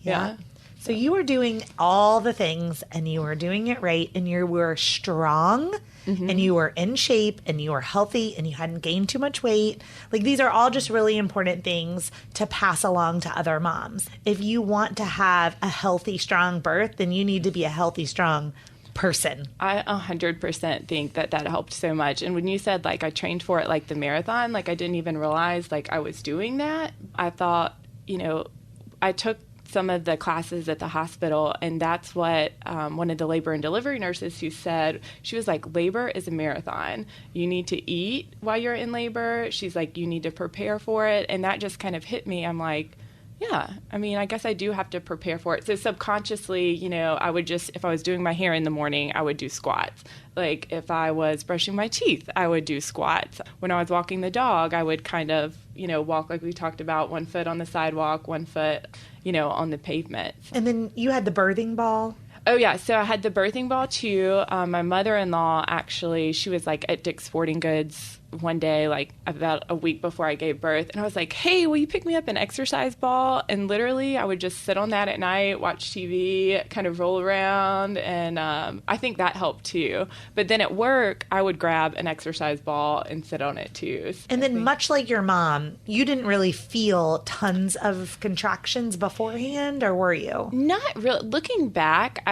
S2: Yeah.
S4: So you were doing all the things, and you were doing it right, and you were strong, and you were in shape, and you were healthy, and you hadn't gained too much weight. Like, these are all just really important things to pass along to other moms. If you want to have a healthy, strong birth, then you need to be a healthy, strong person.
S2: I 100% think that helped so much. And when you said, like, I trained for it like the marathon, like, I didn't even realize, like, I was doing that. I thought, I took some of the classes at the hospital, and that's what one of the labor and delivery nurses who said, she was like, labor is a marathon. You need to eat while you're in labor. She's like, you need to prepare for it. And that just kind of hit me. I'm like, yeah, I guess I do have to prepare for it. So subconsciously, I would just, if I was doing my hair in the morning, I would do squats. Like if I was brushing my teeth, I would do squats. When I was walking the dog, I would kind of, walk like we talked about, 1 foot on the sidewalk, 1 foot, on the pavement.
S4: And then you had the birthing ball.
S2: Oh, yeah. So I had the birthing ball, too. My mother-in-law, actually, she was, like, at Dick's Sporting Goods one day, like, about a week before I gave birth. And I was like, hey, will you pick me up an exercise ball? And literally, I would just sit on that at night, watch TV, kind of roll around. And I think that helped, too. But then at work, I would grab an exercise ball and sit on it, too. So
S4: and then much like your mom, you didn't really feel tons of contractions beforehand, or were you?
S2: Not really. Looking back,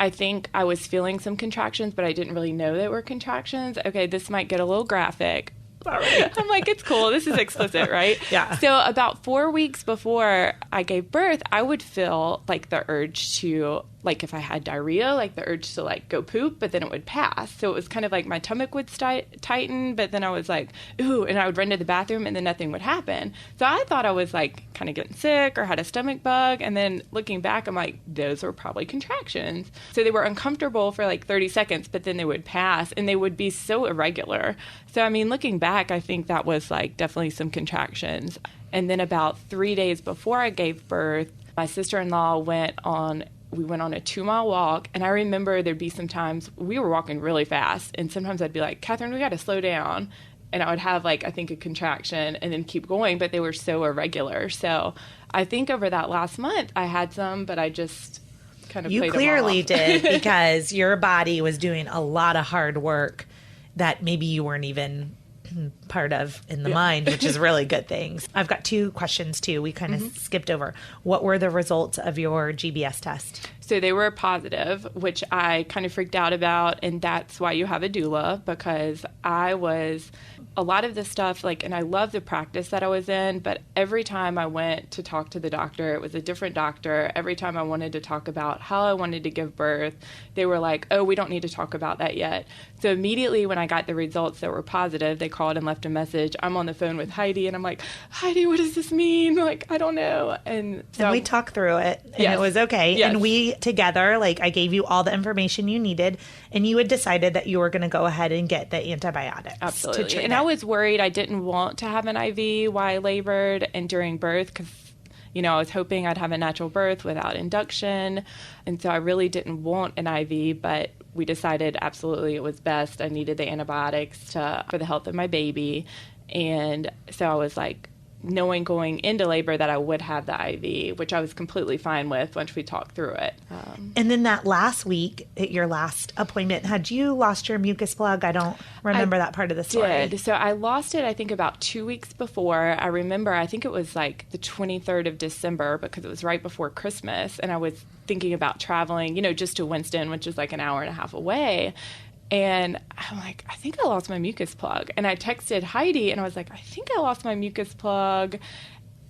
S2: I think I was feeling some contractions, but I didn't really know they were contractions. Okay, this might get a little graphic. Sorry. I'm like, it's cool. This is explicit, right?
S4: Yeah.
S2: So about 4 weeks before, I gave birth, I would feel like the urge to, like if I had diarrhea, like the urge to like go poop, but then it would pass. So it was kind of like my stomach would tighten, but then I was like, ooh, and I would run to the bathroom and then nothing would happen. So I thought I was like kind of getting sick or had a stomach bug. And then looking back, I'm like, those were probably contractions. So they were uncomfortable for like 30 seconds, but then they would pass and they would be so irregular. So, I mean, looking back, I think that was like definitely some contractions. And then about 3 days before I gave birth, my sister-in-law went on a 2-mile walk. And I remember there'd be some times we were walking really fast. And sometimes I'd be like, Catherine, we got to slow down. And I would have like, I think a contraction and then keep going, but they were so irregular. So I think over that last month I had some, but I just kind of played them off.
S4: You clearly did, because your body was doing a lot of hard work that maybe you weren't even part of in the mind, which is really good things. I've got 2 questions too. We kind of skipped over. What were the results of your GBS test?
S2: So they were positive, which I kind of freaked out about. And that's why you have a doula, because I was a lot of this stuff, like, and I love the practice that I was in, but every time I went to talk to the doctor, it was a different doctor. Every time I wanted to talk about how I wanted to give birth, they were like, oh, we don't need to talk about that yet. So immediately when I got the results that were positive, they called and left a message. I'm on the phone with Heidi and I'm like, Heidi, what does this mean? Like, I don't know. And so
S4: we talked through it and it was okay.
S2: Yes.
S4: And we together, like, I gave you all the information you needed and you had decided that you were going to go ahead and get the antibiotics.
S2: Absolutely.
S4: To treat
S2: and
S4: it.
S2: I was worried. I didn't want to have an IV while I labored and during birth because, you know, I was hoping I'd have a natural birth without induction. And so I really didn't want an IV, but we decided absolutely it was best. I needed the antibiotics for the health of my baby. And so I was like, knowing going into labor that I would have the IV, which I was completely fine with once we talked through it.
S4: And then that last week at your last appointment, had you lost your mucus plug? I don't remember that part of the story.
S2: Did. So I lost it, I think, about 2 weeks before. I remember, I think it was like the 23rd of December because it was right before Christmas. And I was thinking about traveling, you know, just to Winston, which is like an hour and a half away. And I'm like, I think I lost my mucus plug. And I texted Heidi and I was like, I think I lost my mucus plug.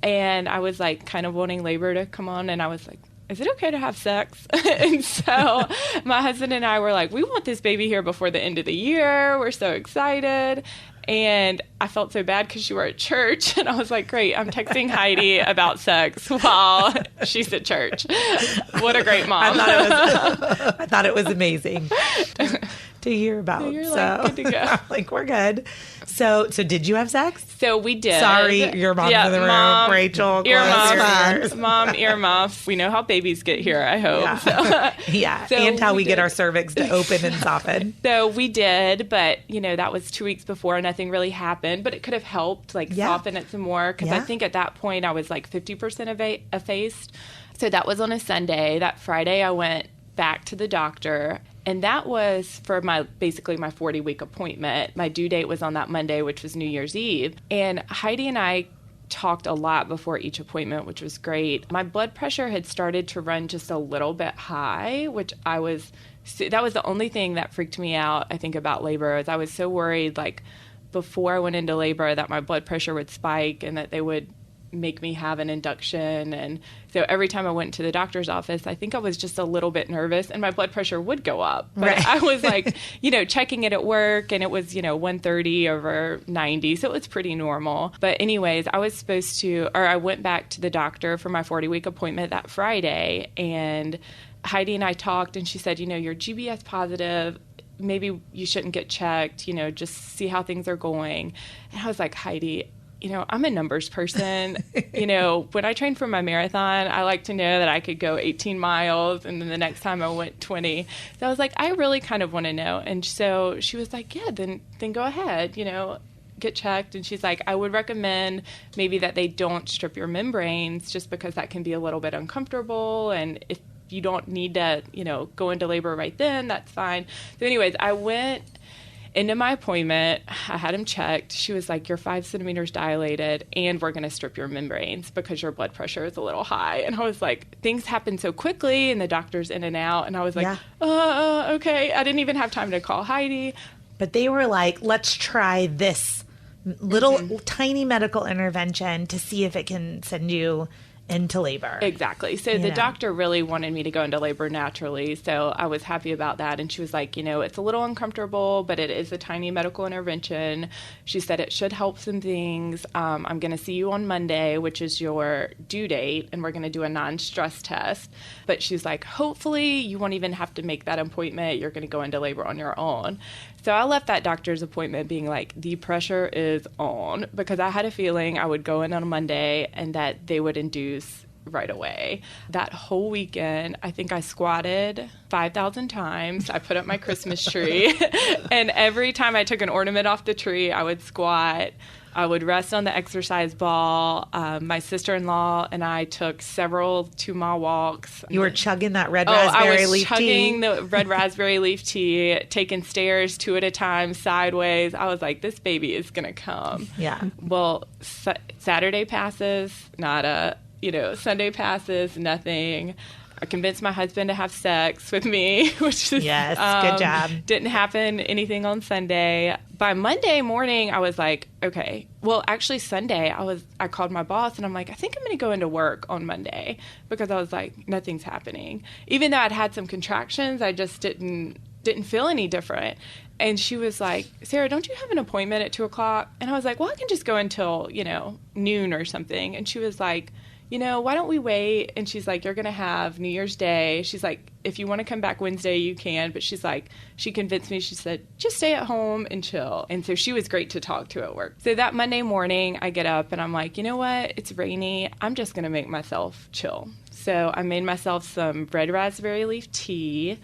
S2: And I was like kind of wanting labor to come on. And I was like, is it okay to have sex? And so my husband and I were like, we want this baby here before the end of the year. We're so excited. And I felt so bad because you were at church. And I was like, great, I'm texting Heidi about sex while she's at church. What a great mom.
S4: I thought it was amazing to hear about.
S2: So you're like, good to go.
S4: Like, we're good. So did you have sex?
S2: So we did.
S4: Sorry, your mom's in the room.
S2: Mom,
S4: Rachel.
S2: Earmuffs. Mom, earmuffs. We know how babies get here, I hope.
S4: Yeah. Yeah.
S2: So
S4: and how we
S2: did.
S4: get our cervix to open and soften.
S2: So we did, but, you know, that was 2 weeks before. Nothing really happened, but it could have helped, like, soften it some more. Because I think at that point I was, like, 50% effaced. So that was on a Sunday. That Friday I went back to the doctor. And that was for basically my 40-week appointment. My due date was on that Monday, which was New Year's Eve. And Heidi and I talked a lot before each appointment, which was great. My blood pressure had started to run just a little bit high, which that was the only thing that freaked me out, I think, about labor. Is I was so worried, like, before I went into labor that my blood pressure would spike and that they would make me have an induction. And so every time I went to the doctor's office, I think I was just a little bit nervous and my blood pressure would go up. But
S4: right.
S2: I was like, you know, checking it at work and it was, you know, 130 over 90. So it was pretty normal. But anyways, I went back to the doctor for my 40-week appointment that Friday, and Heidi and I talked and she said, you know, you're GBS positive. Maybe you shouldn't get checked, you know, just see how things are going. And I was like, Heidi, you know, I'm a numbers person. You know, when I trained for my marathon, I like to know that I could go 18 miles and then the next time I went 20. So I was like, I really kind of want to know. And so she was like, yeah, then go ahead, you know, get checked. And she's like, I would recommend maybe that they don't strip your membranes just because that can be a little bit uncomfortable. And if you don't need to, you know, go into labor right then, that's fine. So anyways, I went into my appointment. I had him checked. She was like, you're 5 centimeters dilated and we're going to strip your membranes because your blood pressure is a little high. And I was like, things happen so quickly and the doctor's in and out. And I was like, okay. I didn't even have time to call Heidi.
S4: But they were like, let's try this little tiny medical intervention to see if it can send you
S1: into labor.
S2: Exactly. So the doctor really wanted me to go into labor naturally. So I was happy about that. And she was like, it's a little uncomfortable, but it is a tiny medical intervention. She said it should help some things. I'm going to see you on Monday, which is your due date, and we're going to do a non-stress test. But she's like, hopefully you won't even have to make that appointment. You're going to go into labor on your own. So I left that doctor's appointment being like, the pressure is on, because I had a feeling I would go in on a Monday and that they would induce right away. That whole weekend, I think I squatted 5,000 times. I put up my Christmas tree, and every time I took an ornament off the tree, I would squat. I would rest on the exercise ball. My sister-in-law and I took several 2-mile walks.
S1: You were chugging that red raspberry leaf tea?
S2: I was chugging the red raspberry leaf tea, taking stairs 2 at a time, sideways. I was like, this baby is going to come.
S1: Yeah.
S2: Well, Saturday passes, nada. Sunday passes, nothing. I convinced my husband to have sex with me, which is
S1: good job.
S2: Didn't happen anything on Sunday. By Monday morning, I was like, okay. Well, actually Sunday, I called my boss and I'm like, I think I'm going to go into work on Monday, because I was like, nothing's happening. Even though I'd had some contractions, I just didn't feel any different. And she was like, Sarah, don't you have an appointment at 2:00? And I was like, well, I can just go until, noon or something. And she was like, why don't we wait? And she's like, you're going to have New Year's Day. She's like, if you want to come back Wednesday, you can. But she's like, she convinced me. She said, just stay at home and chill. And so she was great to talk to at work. So that Monday morning, I get up and I'm like, you know what? It's rainy. I'm just going to make myself chill. So I made myself some red raspberry leaf tea,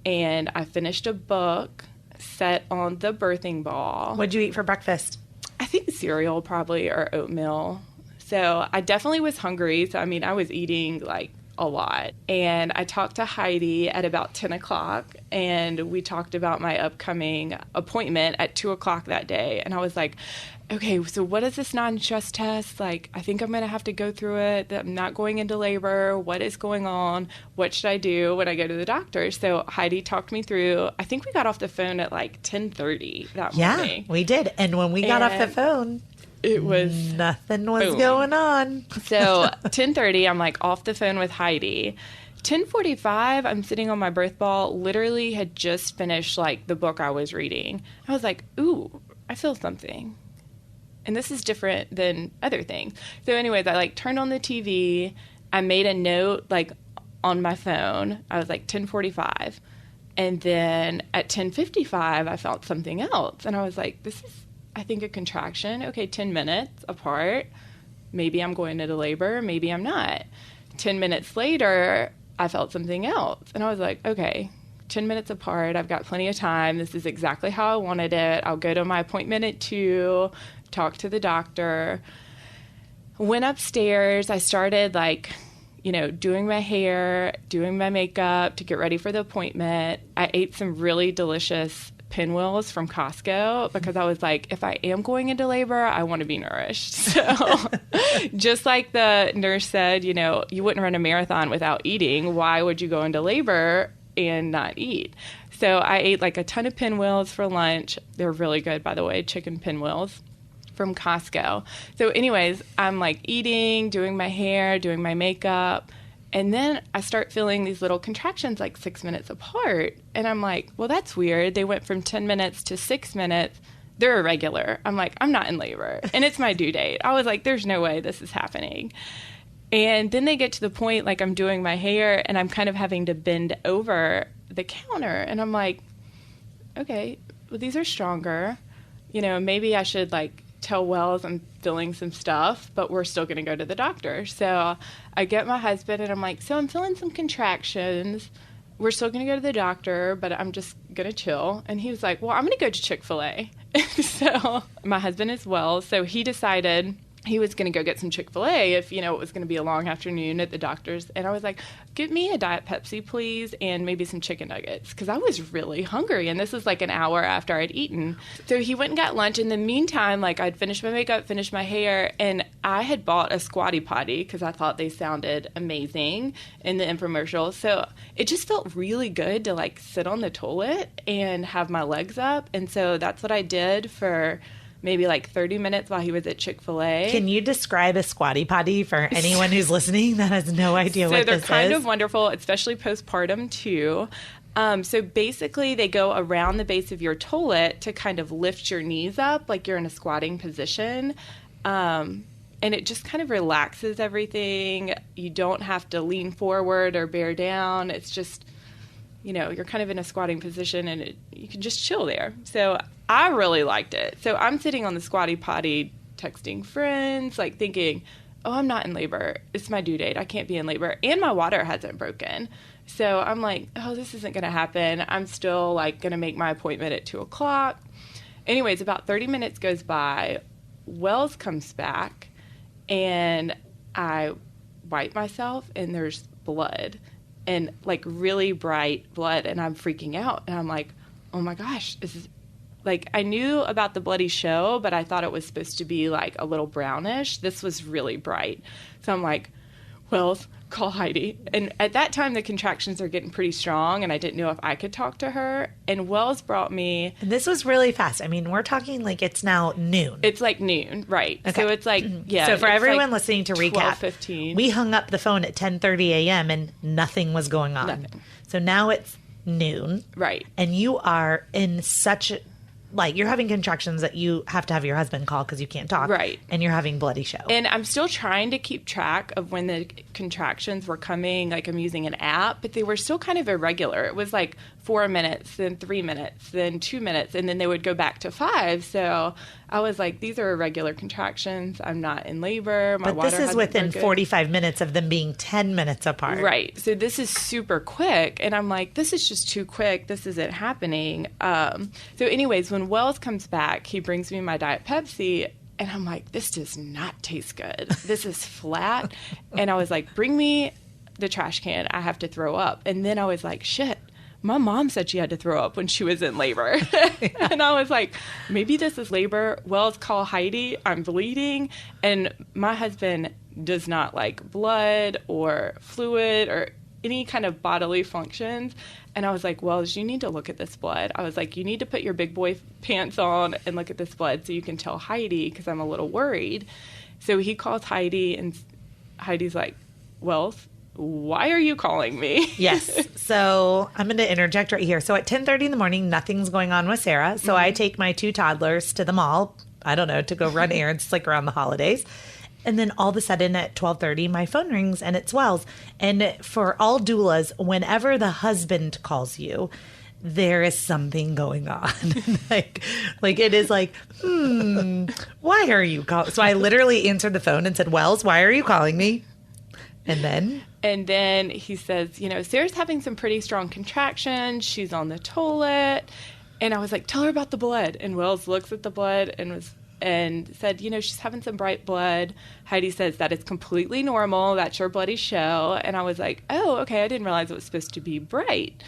S2: and I finished a book set on the birthing ball.
S1: What'd you eat for breakfast?
S2: I think cereal probably, or oatmeal. So I definitely was hungry. So, I was eating like a lot. And I talked to Heidi at about 10:00, and we talked about my upcoming appointment at 2:00 that day. And I was like, okay, so what is this non-stress test? Like, I think I'm going to have to go through it. I'm not going into labor. What is going on? What should I do when I go to the doctor? So Heidi talked me through. I think we got off the phone at like 10:30 that morning.
S1: Yeah, we did. And when we got off the phone,
S2: it was
S1: nothing was
S2: boom.
S1: Going on.
S2: So 10:30, I'm like off the phone with Heidi. 10:45, I'm sitting on my birth ball, literally had just finished like the book I was reading. I was like, ooh, I feel something. And this is different than other things. So anyways, I like turned on the TV. I made a note like on my phone. I was like 10:45. And then at 10:55, I felt something else. And I was like, this is, I think, a contraction. Okay, 10 minutes apart. Maybe I'm going into labor. Maybe I'm not. 10 minutes later, I felt something else. And I was like, okay, 10 minutes apart. I've got plenty of time. This is exactly how I wanted it. I'll go to my appointment at 2, talk to the doctor. Went upstairs. I started doing my hair, doing my makeup to get ready for the appointment. I ate some really delicious pinwheels from Costco, because I was like, if I am going into labor, I want to be nourished. So just like the nurse said, you wouldn't run a marathon without eating. Why would you go into labor and not eat? So I ate like a ton of pinwheels for lunch. They're really good, by the way, chicken pinwheels from Costco. So anyways, I'm like eating, doing my hair, doing my makeup. And then I start feeling these little contractions like 6 minutes apart. And I'm like, well, that's weird. They went from 10 minutes to 6 minutes. They're irregular. I'm like, I'm not in labor. And it's my due date. I was like, there's no way this is happening. And then they get to the point, like I'm doing my hair and I'm kind of having to bend over the counter. And I'm like, okay, well, these are stronger. Maybe I should like tell Wells I'm feeling some stuff, but we're still going to go to the doctor. So I get my husband and I'm like, so I'm feeling some contractions. We're still going to go to the doctor, but I'm just going to chill. And he was like, well, I'm going to go to Chick-fil-A. So my husband is Wells. So he decided he was going to go get some Chick-fil-A if, it was going to be a long afternoon at the doctor's. And I was like, get me a Diet Pepsi, please, and maybe some chicken nuggets, because I was really hungry. And this was like an hour after I'd eaten. So he went and got lunch. In the meantime, like I'd finished my makeup, finished my hair, and I had bought a Squatty Potty because I thought they sounded amazing in the infomercial. So it just felt really good to like sit on the toilet and have my legs up. And so that's what I did for maybe like 30 minutes while he was at Chick-fil-A.
S1: Can you describe a Squatty Potty for anyone who's listening that has no idea what this is?
S2: So they're kind of wonderful, especially postpartum too. So basically they go around the base of your toilet to kind of lift your knees up like you're in a squatting position. And it just kind of relaxes everything. You don't have to lean forward or bear down. It's just, you're kind of in a squatting position and you can just chill there. So I really liked it. So I'm sitting on the Squatty Potty texting friends, like thinking, oh, I'm not in labor. It's my due date. I can't be in labor. And my water hasn't broken. So I'm like, oh, this isn't going to happen. I'm still like going to make my appointment at 2:00. Anyways, about 30 minutes goes by. Wells comes back and I wipe myself and there's blood and like really bright blood. And I'm freaking out. And I'm like, oh my gosh, this is like, I knew about the bloody show, but I thought it was supposed to be like a little brownish. This was really bright. So I'm like, Wells, call Heidi. And at that time, the contractions are getting pretty strong, and I didn't know if I could talk to her. And Wells brought me...
S1: And this was really fast. I mean, we're talking like it's now noon.
S2: It's like noon, right.
S1: Okay.
S2: So it's like, yeah.
S1: So for everyone
S2: like
S1: listening to recap,
S2: 12:15.
S1: We hung up the phone at 10:30 a.m. and nothing was going on.
S2: Nothing.
S1: So now it's noon.
S2: Right.
S1: And you are in such... Like, you're having contractions that you have to have your husband call because you can't talk.
S2: Right.
S1: And you're having bloody show.
S2: And I'm still trying to keep track of when the contractions were coming. Like, I'm using an app, but they were still kind of irregular. It was like 4 minutes, then 3 minutes, then 2 minutes, and then they would go back to 5. So I was like, these are irregular contractions. I'm not in labor.
S1: But this is within 45 minutes of them being 10 minutes apart.
S2: Right. So this is super quick. And I'm like, this is just too quick. This isn't happening. So anyways, when Wells comes back, he brings me my Diet Pepsi. And I'm like, this does not taste good. This is flat. And I was like, bring me the trash can. I have to throw up. And then I was like, shit. My mom said she had to throw up when she was in labor. And I was like, maybe this is labor. Wells, call Heidi. I'm bleeding. And my husband does not like blood or fluid or any kind of bodily functions. And I was like, Wells, you need to look at this blood. I was like, you need to put your big boy pants on and look at this blood so you can tell Heidi because I'm a little worried. So he calls Heidi and Heidi's like, Wells, why are you calling me?
S1: Yes. So I'm going to interject right here. So at 10:30 in the morning, nothing's going on with Sarah. So I take my 2 toddlers to the mall, I don't know, to go run errands. It's like around the holidays. And then all of a sudden at 12:30, my phone rings and it Wells. And for all doulas, whenever the husband calls you, there is something going on. like it is like, why are you calling? So I literally answered the phone and said, Wells, why are you calling me? And then
S2: he says, Sarah's having some pretty strong contractions. She's on the toilet. And I was like, tell her about the blood. And Wells looks at the blood and said, she's having some bright blood. Heidi says that is completely normal. That's your bloody show. And I was like, oh, okay. I didn't realize it was supposed to be bright.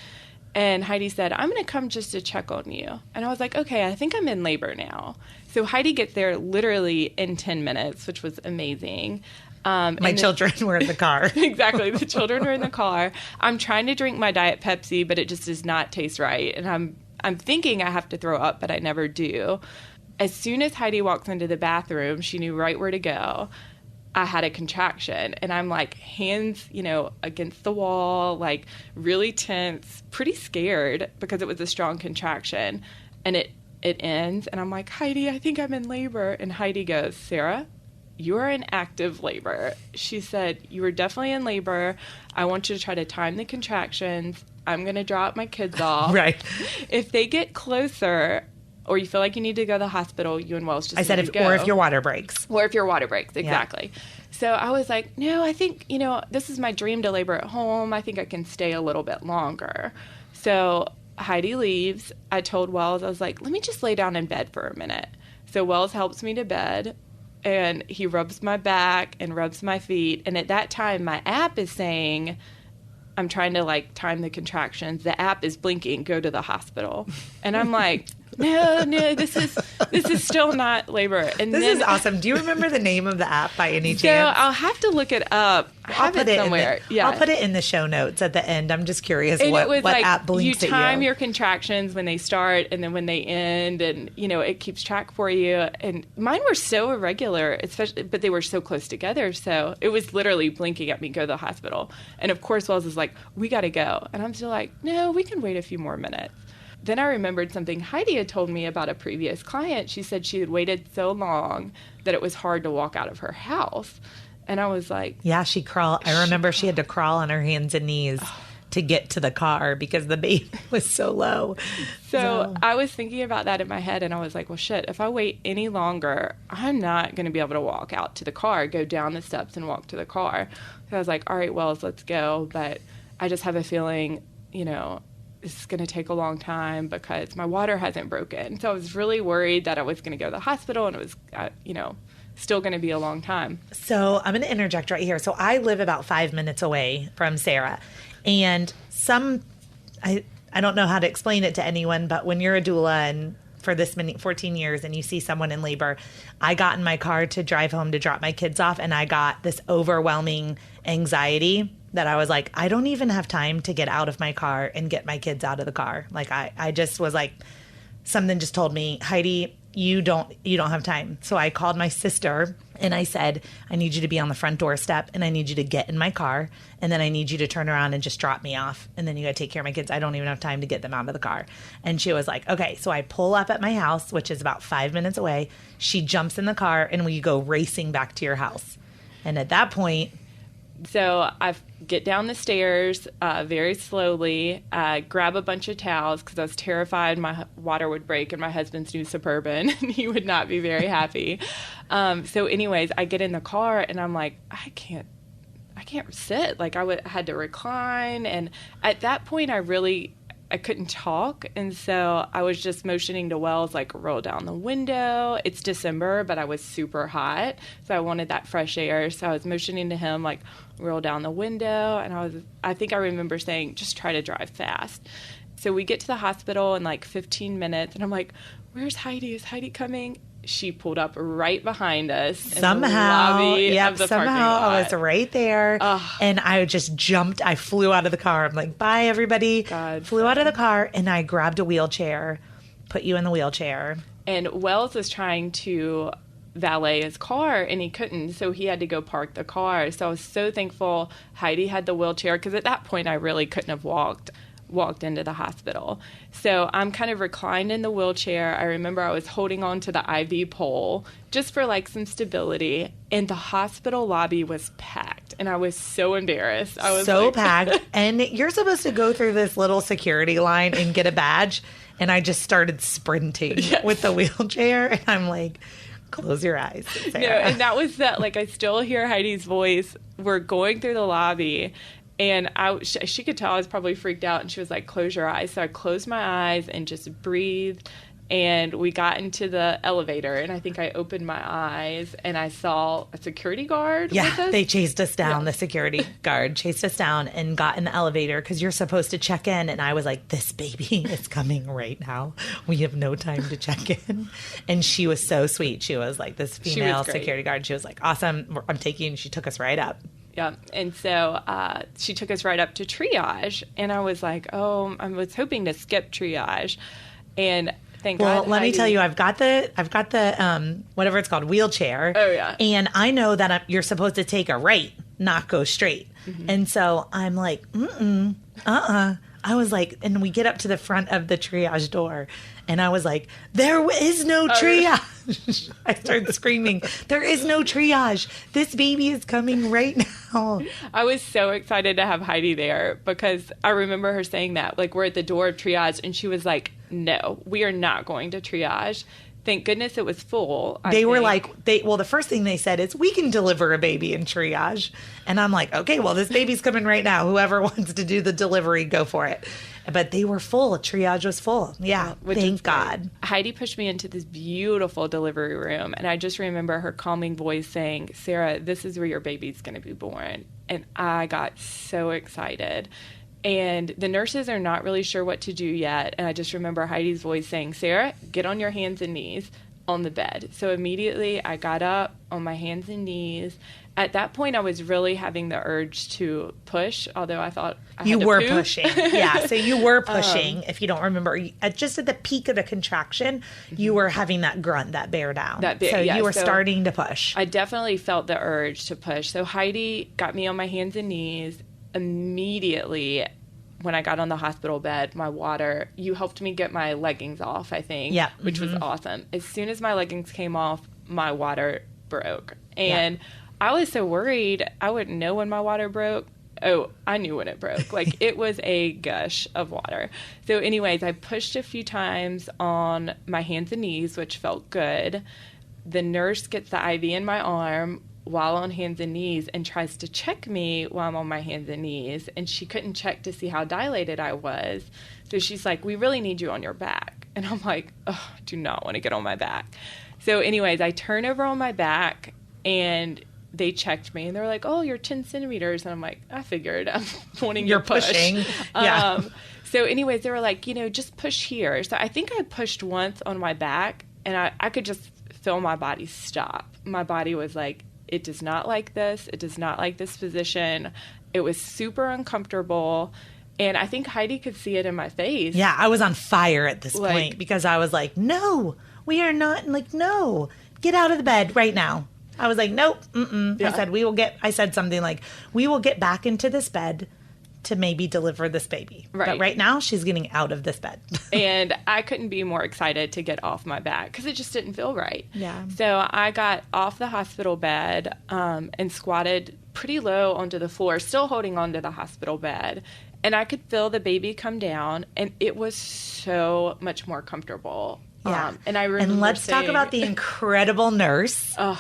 S2: And Heidi said, I'm going to come just to check on you. And I was like, okay, I think I'm in labor now. So Heidi gets there literally in 10 minutes, which was amazing.
S1: My children were in the car.
S2: Exactly. The children were in the car. I'm trying to drink my Diet Pepsi, but it just does not taste right. And I'm thinking I have to throw up, but I never do. As soon as Heidi walks into the bathroom, she knew right where to go. I had a contraction, and I'm like hands, against the wall, like really tense, pretty scared because it was a strong contraction. And it ends, and I'm like, Heidi, I think I'm in labor. And Heidi goes, Sarah, you are in active labor. She said, you are definitely in labor. I want you to try to time the contractions. I'm going to drop my kids off.
S1: Right.
S2: If they get closer or you feel like you need to go to the hospital, you and Wells just
S1: I said,
S2: go.
S1: or if your water breaks.
S2: Or if your water breaks, exactly. Yeah. So I was like, no, I think, this is my dream to labor at home. I think I can stay a little bit longer. So Heidi leaves. I told Wells, I was like, let me just lay down in bed for a minute. So Wells helps me to bed. And he rubs my back and rubs my feet. And at that time, my app is saying, I'm trying to time the contractions. The app is blinking, go to the hospital. And I'm like, no, this is still not labor. And
S1: This
S2: then,
S1: is awesome. Do you remember the name of the app by any
S2: So
S1: chance?
S2: I'll have to look it up. I have it somewhere.
S1: I'll put it in the show notes at the end. I'm just curious
S2: And
S1: what
S2: it was
S1: app blinks
S2: you
S1: at
S2: time
S1: you.
S2: your contractions when they start and then when they end, and it keeps track for you. And mine were so irregular, especially, but they were so close together. So it was literally blinking at me, go to the hospital. And of course, Wells is like, we got to go, and I'm still like, no, we can wait a few more minutes. Then I remembered something Heidi had told me about a previous client. She said she had waited so long that it was hard to walk out of her house. And I was like...
S1: Yeah, I remember she had to crawl on her hands and knees to get to the car because the baby was so low.
S2: So I was thinking about that in my head, and I was like, well, shit, if I wait any longer, I'm not going to be able to walk out to the car, go down the steps and walk to the car. So I was like, all right, Wells, let's go. But I just have a feeling, this is going to take a long time because my water hasn't broken. So I was really worried that I was going to go to the hospital, and it was, still going to be a long time.
S1: So I'm going to interject right here. So I live about 5 minutes away from Sarah. And I don't know how to explain it to anyone, but when you're a doula and for this many 14 years and you see someone in labor, I got in my car to drive home to drop my kids off, and I got this overwhelming anxiety that I was like, I don't even have time to get out of my car and get my kids out of the car. Like I just was like, something just told me, Heidi, you don't have time. So I called my sister and I said, I need you to be on the front doorstep, and I need you to get in my car, and then I need you to turn around and just drop me off, and then you got to take care of my kids. I don't even have time to get them out of the car. And she was like, okay. So I pull up at my house, which is about 5 minutes away. She jumps in the car and we go racing back to your house. And at that point,
S2: so I get down the stairs very slowly, grab a bunch of towels because I was terrified my water would break in my husband's new Suburban and he would not be very happy. So anyways, I get in the car and I'm like, I can't sit. Like I had to recline. And at that point, I couldn't talk. And so I was just motioning to Wells, like, roll down the window. It's December, but I was super hot. So I wanted that fresh air. So I was motioning to him, like, roll down the window. And I think I remember saying, just try to drive fast. So we get to the hospital in like 15 minutes. And I'm like, where's Heidi? Is Heidi coming? She pulled up right behind us.
S1: Somehow,
S2: in the lobby of the parking lot.
S1: I was right there, and I just jumped. I flew out of the car. I'm like, "Bye, everybody!" Flew out of the car, and I grabbed a wheelchair, put you in the wheelchair.
S2: And Wells was trying to valet his car, and he couldn't, so he had to go park the car. So I was so thankful Heidi had the wheelchair, because at that point I really couldn't have walked into the hospital. So I'm kind of reclined in the wheelchair. I remember I was holding on to the IV pole just for like some stability, and the hospital lobby was packed, and I was so embarrassed. I was
S1: so packed, and you're supposed to go through this little security line and get a badge, and I just started sprinting with the wheelchair, and I'm like, close your eyes, Sarah.
S2: No, and that was that, like, I still hear Heidi's voice. We're going through the lobby, and she could tell I was probably freaked out, and she was like, close your eyes. So I closed my eyes and just breathed, and we got into the elevator, and I think I opened my eyes, and I saw a security guard with us.
S1: They chased us down. The security guard chased us down and got in the elevator because you're supposed to check in, and I was like, this baby is coming right now. We have no time to check in. And she was so sweet. She was like, this female security guard. She was like, awesome, I'm taking you. She took us right up.
S2: Yeah. And so she took us right up to triage. And I was like, oh, I was hoping to skip triage. And thank God.
S1: Well, let me tell you, I've got the whatever it's called, wheelchair.
S2: Oh, yeah.
S1: And I know that you're supposed to take a right, not go straight. Mm-hmm. And so I'm like, I was like, and we get up to the front of the triage door, and I was like, there is no triage. I started screaming, there is no triage. This baby is coming right now.
S2: I was so excited to have Heidi there because I remember her saying that, like, we're at the door of triage, and she was like, no, we are not going to triage. Thank goodness it was full. The first thing they said is, we can deliver a baby in triage. And I'm like, okay, well, this baby's coming right now. Whoever wants to do the delivery, go for it. But they were full. Triage was full. Yeah, thank God. Heidi pushed me into this beautiful delivery room. And I just remember her calming voice saying, Sarah, this is where your baby's going to be born. And I got so excited. And the nurses are not really sure what to do yet. And I just remember Heidi's voice saying, Sarah, get on your hands and knees on the bed. So immediately I got up on my hands and knees. At that point, I was really having the urge to push, although I thought
S4: you were pushing. Yeah, so you were pushing. If you don't remember, just at the peak of the contraction, you were having that grunt, that bear down. So you were starting to push.
S2: I definitely felt the urge to push. So Heidi got me on my hands and knees. Immediately, when I got on the hospital bed, my water, you helped me get my leggings off, I think, which was awesome. As soon as my leggings came off, my water broke. And I was so worried I wouldn't know when my water broke. Oh, I knew when it broke. Like, it was a gush of water. So anyways, I pushed a few times on my hands and knees, which felt good. The nurse gets the IV in my arm while on hands and knees and tries to check me while I'm on my hands and knees. And she couldn't check to see how dilated I was. So she's like, we really need you on your back. And I'm like, oh, I do not want to get on my back. So anyways, I turn over on my back and they checked me and they were like, oh, you're 10 centimeters. And I'm like, I figured I'm wanting
S4: you're
S2: to push.
S4: Pushing.
S2: So anyways, they were like, just push here. So I think I pushed once on my back and I could just feel my body stop. My body was like, it does not like this. It does not like this position. It was super uncomfortable. And I think Heidi could see it in my face.
S4: Yeah, I was on fire at this point because I was like, no, we are not. And like, no, get out of the bed right now. I was like, nope. Yeah. I said something like, we will get back into this bed to maybe deliver this baby.
S2: Right.
S4: But right now she's getting out of this bed.
S2: And I couldn't be more excited to get off my back because it just didn't feel right.
S4: Yeah.
S2: So I got off the hospital bed and squatted pretty low onto the floor, still holding onto the hospital bed. And I could feel the baby come down, and it was so much more comfortable.
S4: Yeah.
S2: And I remember
S4: And let's talk about the incredible nurse.
S2: I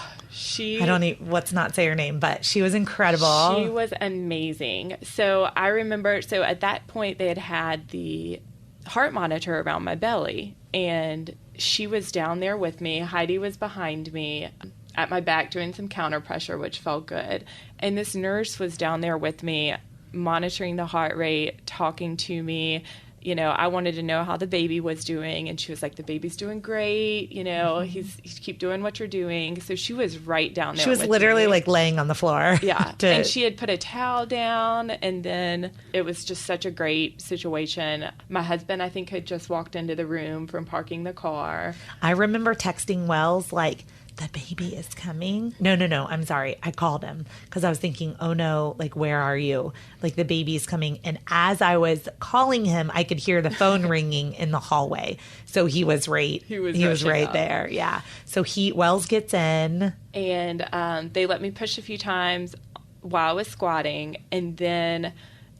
S4: don't need, let's not say her name, but she was incredible.
S2: She was amazing. So I remember, at that point they had the heart monitor around my belly, and she was down there with me. Heidi was behind me at my back doing some counter pressure, which felt good. And this nurse was down there with me, monitoring the heart rate, talking to me. I wanted to know how the baby was doing, and she was like, the baby's doing great. He's keep doing what you're doing. So she was right down there.
S4: She was literally like laying on the floor.
S2: Yeah. And she had put a towel down, and then it was just such a great situation. My husband, I think, had just walked into the room from parking the car.
S4: I remember texting Wells like, the baby is coming. No, I'm sorry. I called him because I was thinking, oh no, like, where are you? Like, the baby's coming. And as I was calling him, I could hear the phone ringing in the hallway. So he was right. He was right there. Yeah. So Wells gets in.
S2: And they let me push a few times while I was squatting. And then,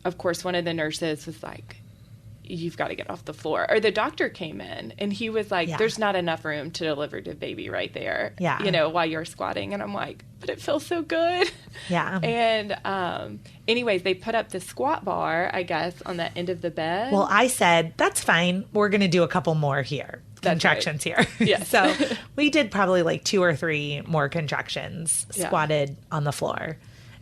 S2: of course, one of the nurses was like, you've got to get off the floor. Or the doctor came in and he was like, there's not enough room to deliver the baby right there, while you're squatting. And I'm like, but it feels so good.
S4: Yeah.
S2: And anyways, they put up the squat bar, I guess, on the end of the bed.
S4: Well, I said, that's fine. We're going to do a couple more here. Contractions here.
S2: Yeah.
S4: So we did probably like 2 or 3 more contractions squatted on the floor.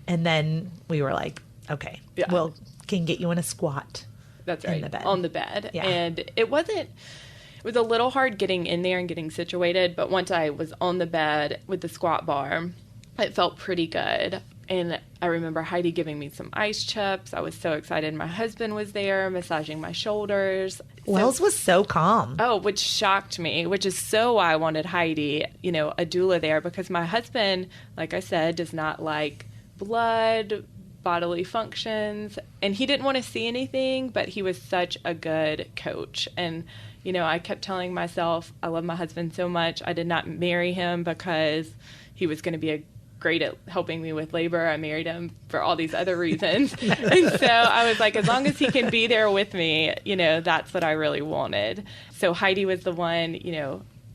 S4: And then we were like, okay, we'll can get you in a squat.
S2: That's right. On the bed.
S4: Yeah.
S2: And it was a little hard getting in there and getting situated, but once I was on the bed with the squat bar, it felt pretty good. And I remember Heidi giving me some ice chips. I was so excited. My husband was there massaging my shoulders.
S4: Wells was so calm.
S2: Oh, which shocked me, which is so why I wanted Heidi, a doula there, because my husband, like I said, does not like blood, bodily functions, and he didn't want to see anything, but he was such a good coach. And I kept telling myself, I love my husband so much. I did not marry him because he was going to be great at helping me with labor. I married him for all these other reasons. And so I was like, as long as he can be there with me, that's what I really wanted. So Heidi was the one,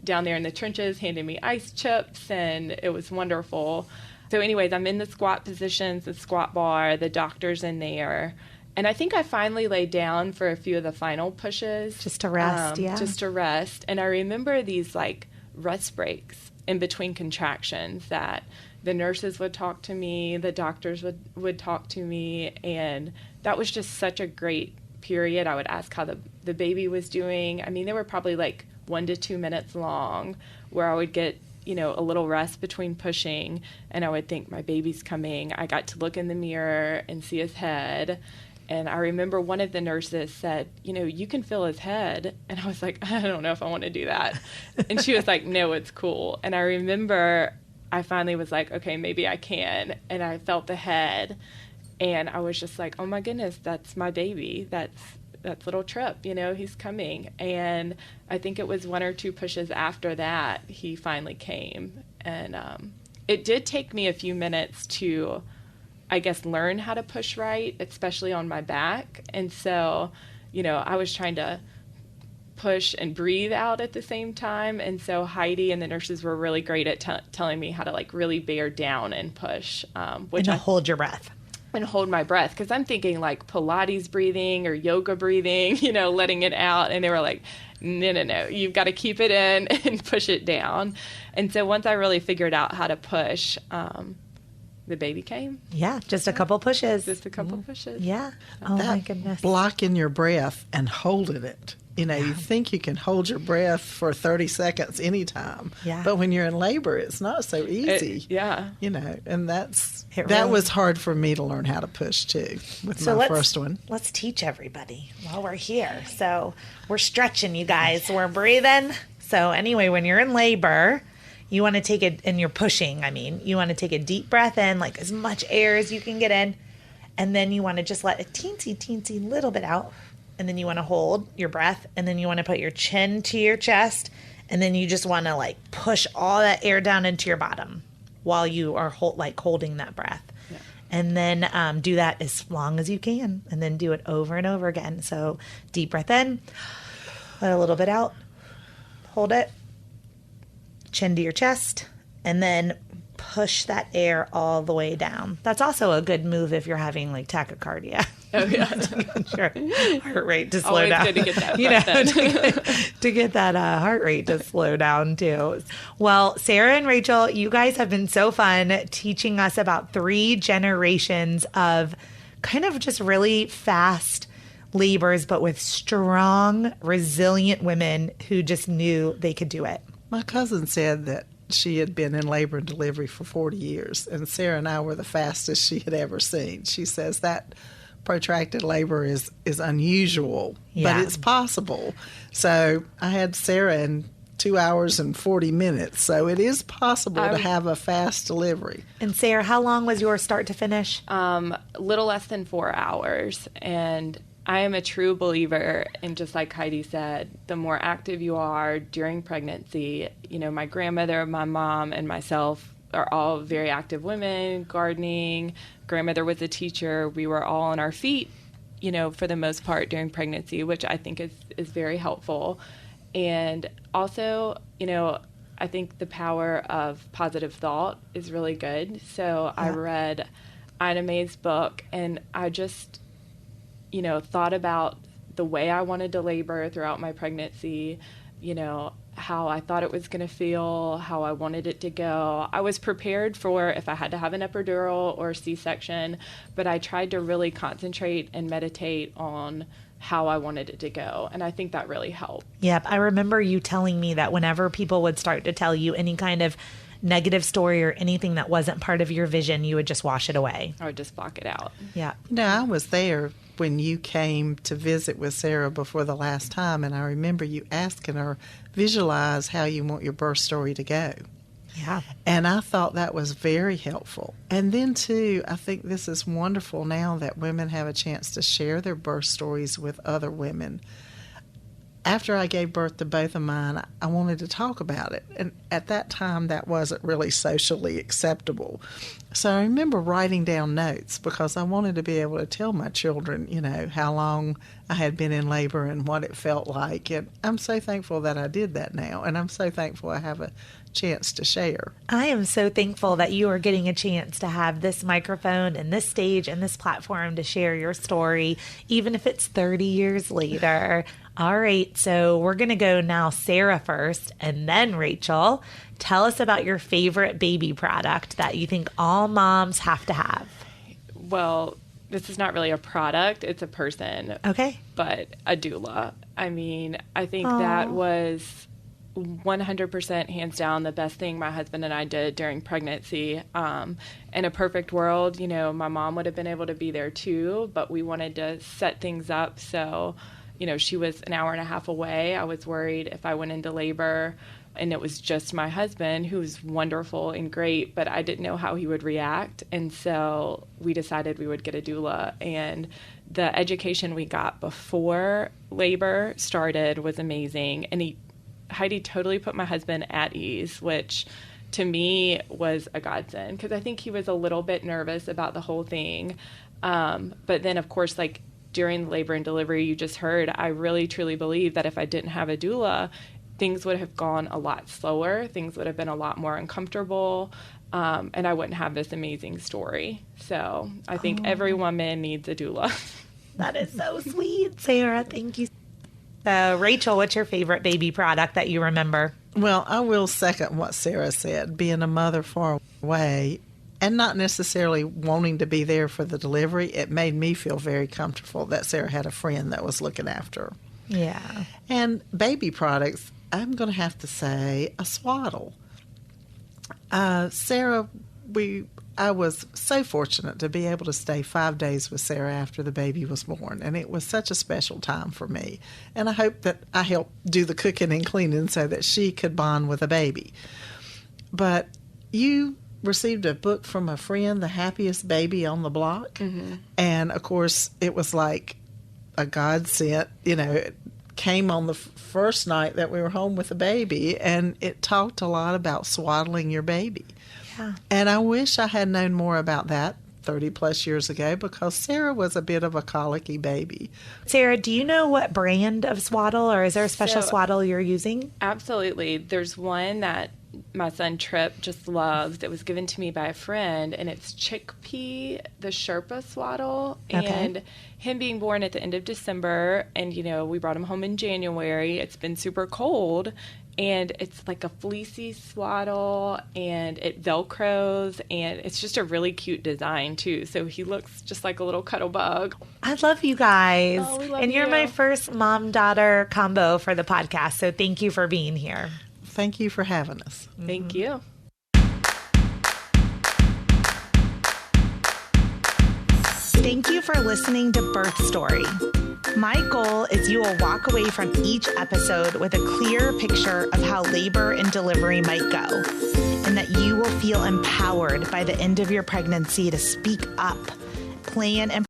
S2: down there in the trenches handing me ice chips, and it was wonderful. So anyways, I'm in the squat positions, the squat bar, the doctor's in there. And I think I finally laid down for a few of the final pushes.
S4: Just to rest,
S2: Just to rest. And I remember these like rest breaks in between contractions that the nurses would talk to me, the doctors would talk to me, and that was just such a great period. I would ask how the baby was doing. I mean, they were probably like 1 to 2 minutes long, where I would get, a little rest between pushing, and I would think, my baby's coming. I got to look in the mirror and see his head. And I remember one of the nurses said, you can feel his head. And I was like, I don't know if I want to do that. And she was like, no, it's cool. And I remember I finally was like, okay, maybe I can. And I felt the head. And I was just like, oh my goodness, that's my baby. That's little Trip, he's coming. And I think it was 1 or 2 pushes after that, he finally came. And it did take me a few minutes to, I guess, learn how to push right, especially on my back. And so, I was trying to push and breathe out at the same time. And so Heidi and the nurses were really great at telling me how to like really bear down and push.
S4: Which and hold your breath.
S2: And hold my breath, because I'm thinking like Pilates breathing or yoga breathing, letting it out. And they were like, no, you've got to keep it in and push it down. And so once I really figured out how to push, the baby came.
S4: Yeah, just a couple pushes.
S2: Just a couple pushes.
S4: Yeah. Oh, my goodness.
S3: Blocking your breath and holding it. You think you can hold your breath for 30 seconds anytime.
S4: Yeah.
S3: But when you're in labor, it's not so easy. And that was hard for me to learn how to push, too, with my first one.
S4: Let's teach everybody while we're here. So we're stretching, you guys. We're breathing. So anyway, when you're in labor, you want to take it, and you're pushing, you want to take a deep breath in, like as much air as you can get in. And then you want to just let a teensy little bit out. And then you want to hold your breath, and then you want to put your chin to your chest, and then you just want to like push all that air down into your bottom while you are holding that breath. Yeah. And then do that as long as you can, and then do it over and over again. So deep breath in, let a little bit out, hold it, chin to your chest, and then push that air all the way down. That's also a good move if you're having like tachycardia.
S2: Oh yeah,
S4: sure. Heart rate to slow down.
S2: Always good to get that.
S4: To get that heart rate to slow down too. Well, Sarah and Rachel, you guys have been so fun teaching us about 3 generations of kind of just really fast labors, but with strong, resilient women who just knew they could do it.
S3: My cousin said that she had been in labor and delivery for 40 years, and Sarah and I were the fastest she had ever seen. She says that protracted labor is unusual, but it's possible. So I had Sarah in 2 hours and 40 minutes, so it is possible to have a fast delivery.
S4: And Sarah, how long was your start to finish?
S2: A little less than 4 hours, and I am a true believer in, just like Heidi said, the more active you are during pregnancy. My grandmother, my mom, and myself are all very active women, gardening. Grandmother was a teacher. We were all on our feet, for the most part during pregnancy, which I think is very helpful. And also, I think the power of positive thought is really good. So I read Ina May's book, and I just thought about the way I wanted to labor throughout my pregnancy, how I thought it was going to feel, how I wanted it to go. I was prepared for if I had to have an epidural or C-section, but I tried to really concentrate and meditate on how I wanted it to go. And I think that really helped.
S4: Yep. I remember you telling me that whenever people would start to tell you any kind of negative story or anything that wasn't part of your vision, you would just wash it away.
S2: I would just block it out.
S4: Yeah.
S3: I was there when you came to visit with Sarah before the last time, and I remember you asking her, visualize how you want your birth story to go.
S4: Yeah.
S3: And I thought that was very helpful. And then, too, I think this is wonderful now that women have a chance to share their birth stories with other women. After I gave birth to both of mine, I wanted to talk about it. And at that time, that wasn't really socially acceptable. So I remember writing down notes because I wanted to be able to tell my children, how long I had been in labor and what it felt like. And I'm so thankful that I did that now. And I'm so thankful I have a chance to share.
S4: I am so thankful that you are getting a chance to have this microphone and this stage and this platform to share your story, even if it's 30 years later. All right, so we're going to go now Sarah first and then Rachel. Tell us about your favorite baby product that you think all moms have to have.
S2: Well, this is not really a product, it's a person.
S4: Okay.
S2: But a doula. I mean, I think that was 100% hands down the best thing my husband and I did during pregnancy. In a perfect world, you know, my mom would have been able to be there too, but we wanted to set things up so, you know, she was an hour and a half away. I was worried if I went into labor and it was just my husband, who was wonderful and great, but I didn't know how he would react. And so we decided we would get a doula. And the education we got before labor started was amazing. And Heidi totally put my husband at ease, which to me was a godsend, because I think he was a little bit nervous about the whole thing. But then, of course, like during labor and delivery, you just heard, I really, truly believe that if I didn't have a doula, things would have gone a lot slower. Things would have been a lot more uncomfortable. And I wouldn't have this amazing story. So I think every woman needs a doula.
S4: That is so sweet, Sarah. Thank you. Rachel, what's your favorite baby product that you remember?
S3: Well, I will second what Sarah said. Being a mother far away and not necessarily wanting to be there for the delivery, it made me feel very comfortable that Sarah had a friend that was looking after her.
S4: Yeah.
S3: And baby products, I'm going to have to say a swaddle. Sarah, I was so fortunate to be able to stay 5 days with Sarah after the baby was born, and it was such a special time for me. And I hope that I helped do the cooking and cleaning so that she could bond with a baby. But you received a book from a friend, The Happiest Baby on the Bloc, and of course it was like a godsend. You know, it came on the first night that we were home with the baby, and it talked a lot about swaddling your baby. Yeah. And I wish I had known more about that 30 plus years ago, because Sarah was a bit of a colicky baby.
S4: Sarah, do you know what brand of swaddle, or is there a special swaddle you're using?
S2: Absolutely. There's one that my son Trip just loves. It was given to me by a friend, and it's ChickPea, the Sherpa Swaddle.
S4: Okay.
S2: And him being born at the end of December, and, you know, we brought him home in January. It's been super cold, and it's like a fleecy swaddle, and it Velcros, and it's just a really cute design, too. So he looks just like a little cuddle bug.
S4: I love you guys.
S2: Oh, we love
S4: and you're
S2: you.
S4: my first mom-daughter combo for the podcast, so thank you for being here.
S3: Thank you for having us.
S2: Thank you.
S1: Thank you for listening to Birth Story. My goal is you will walk away from each episode with a clear picture of how labor and delivery might go, and that you will feel empowered by the end of your pregnancy to speak up, plan, and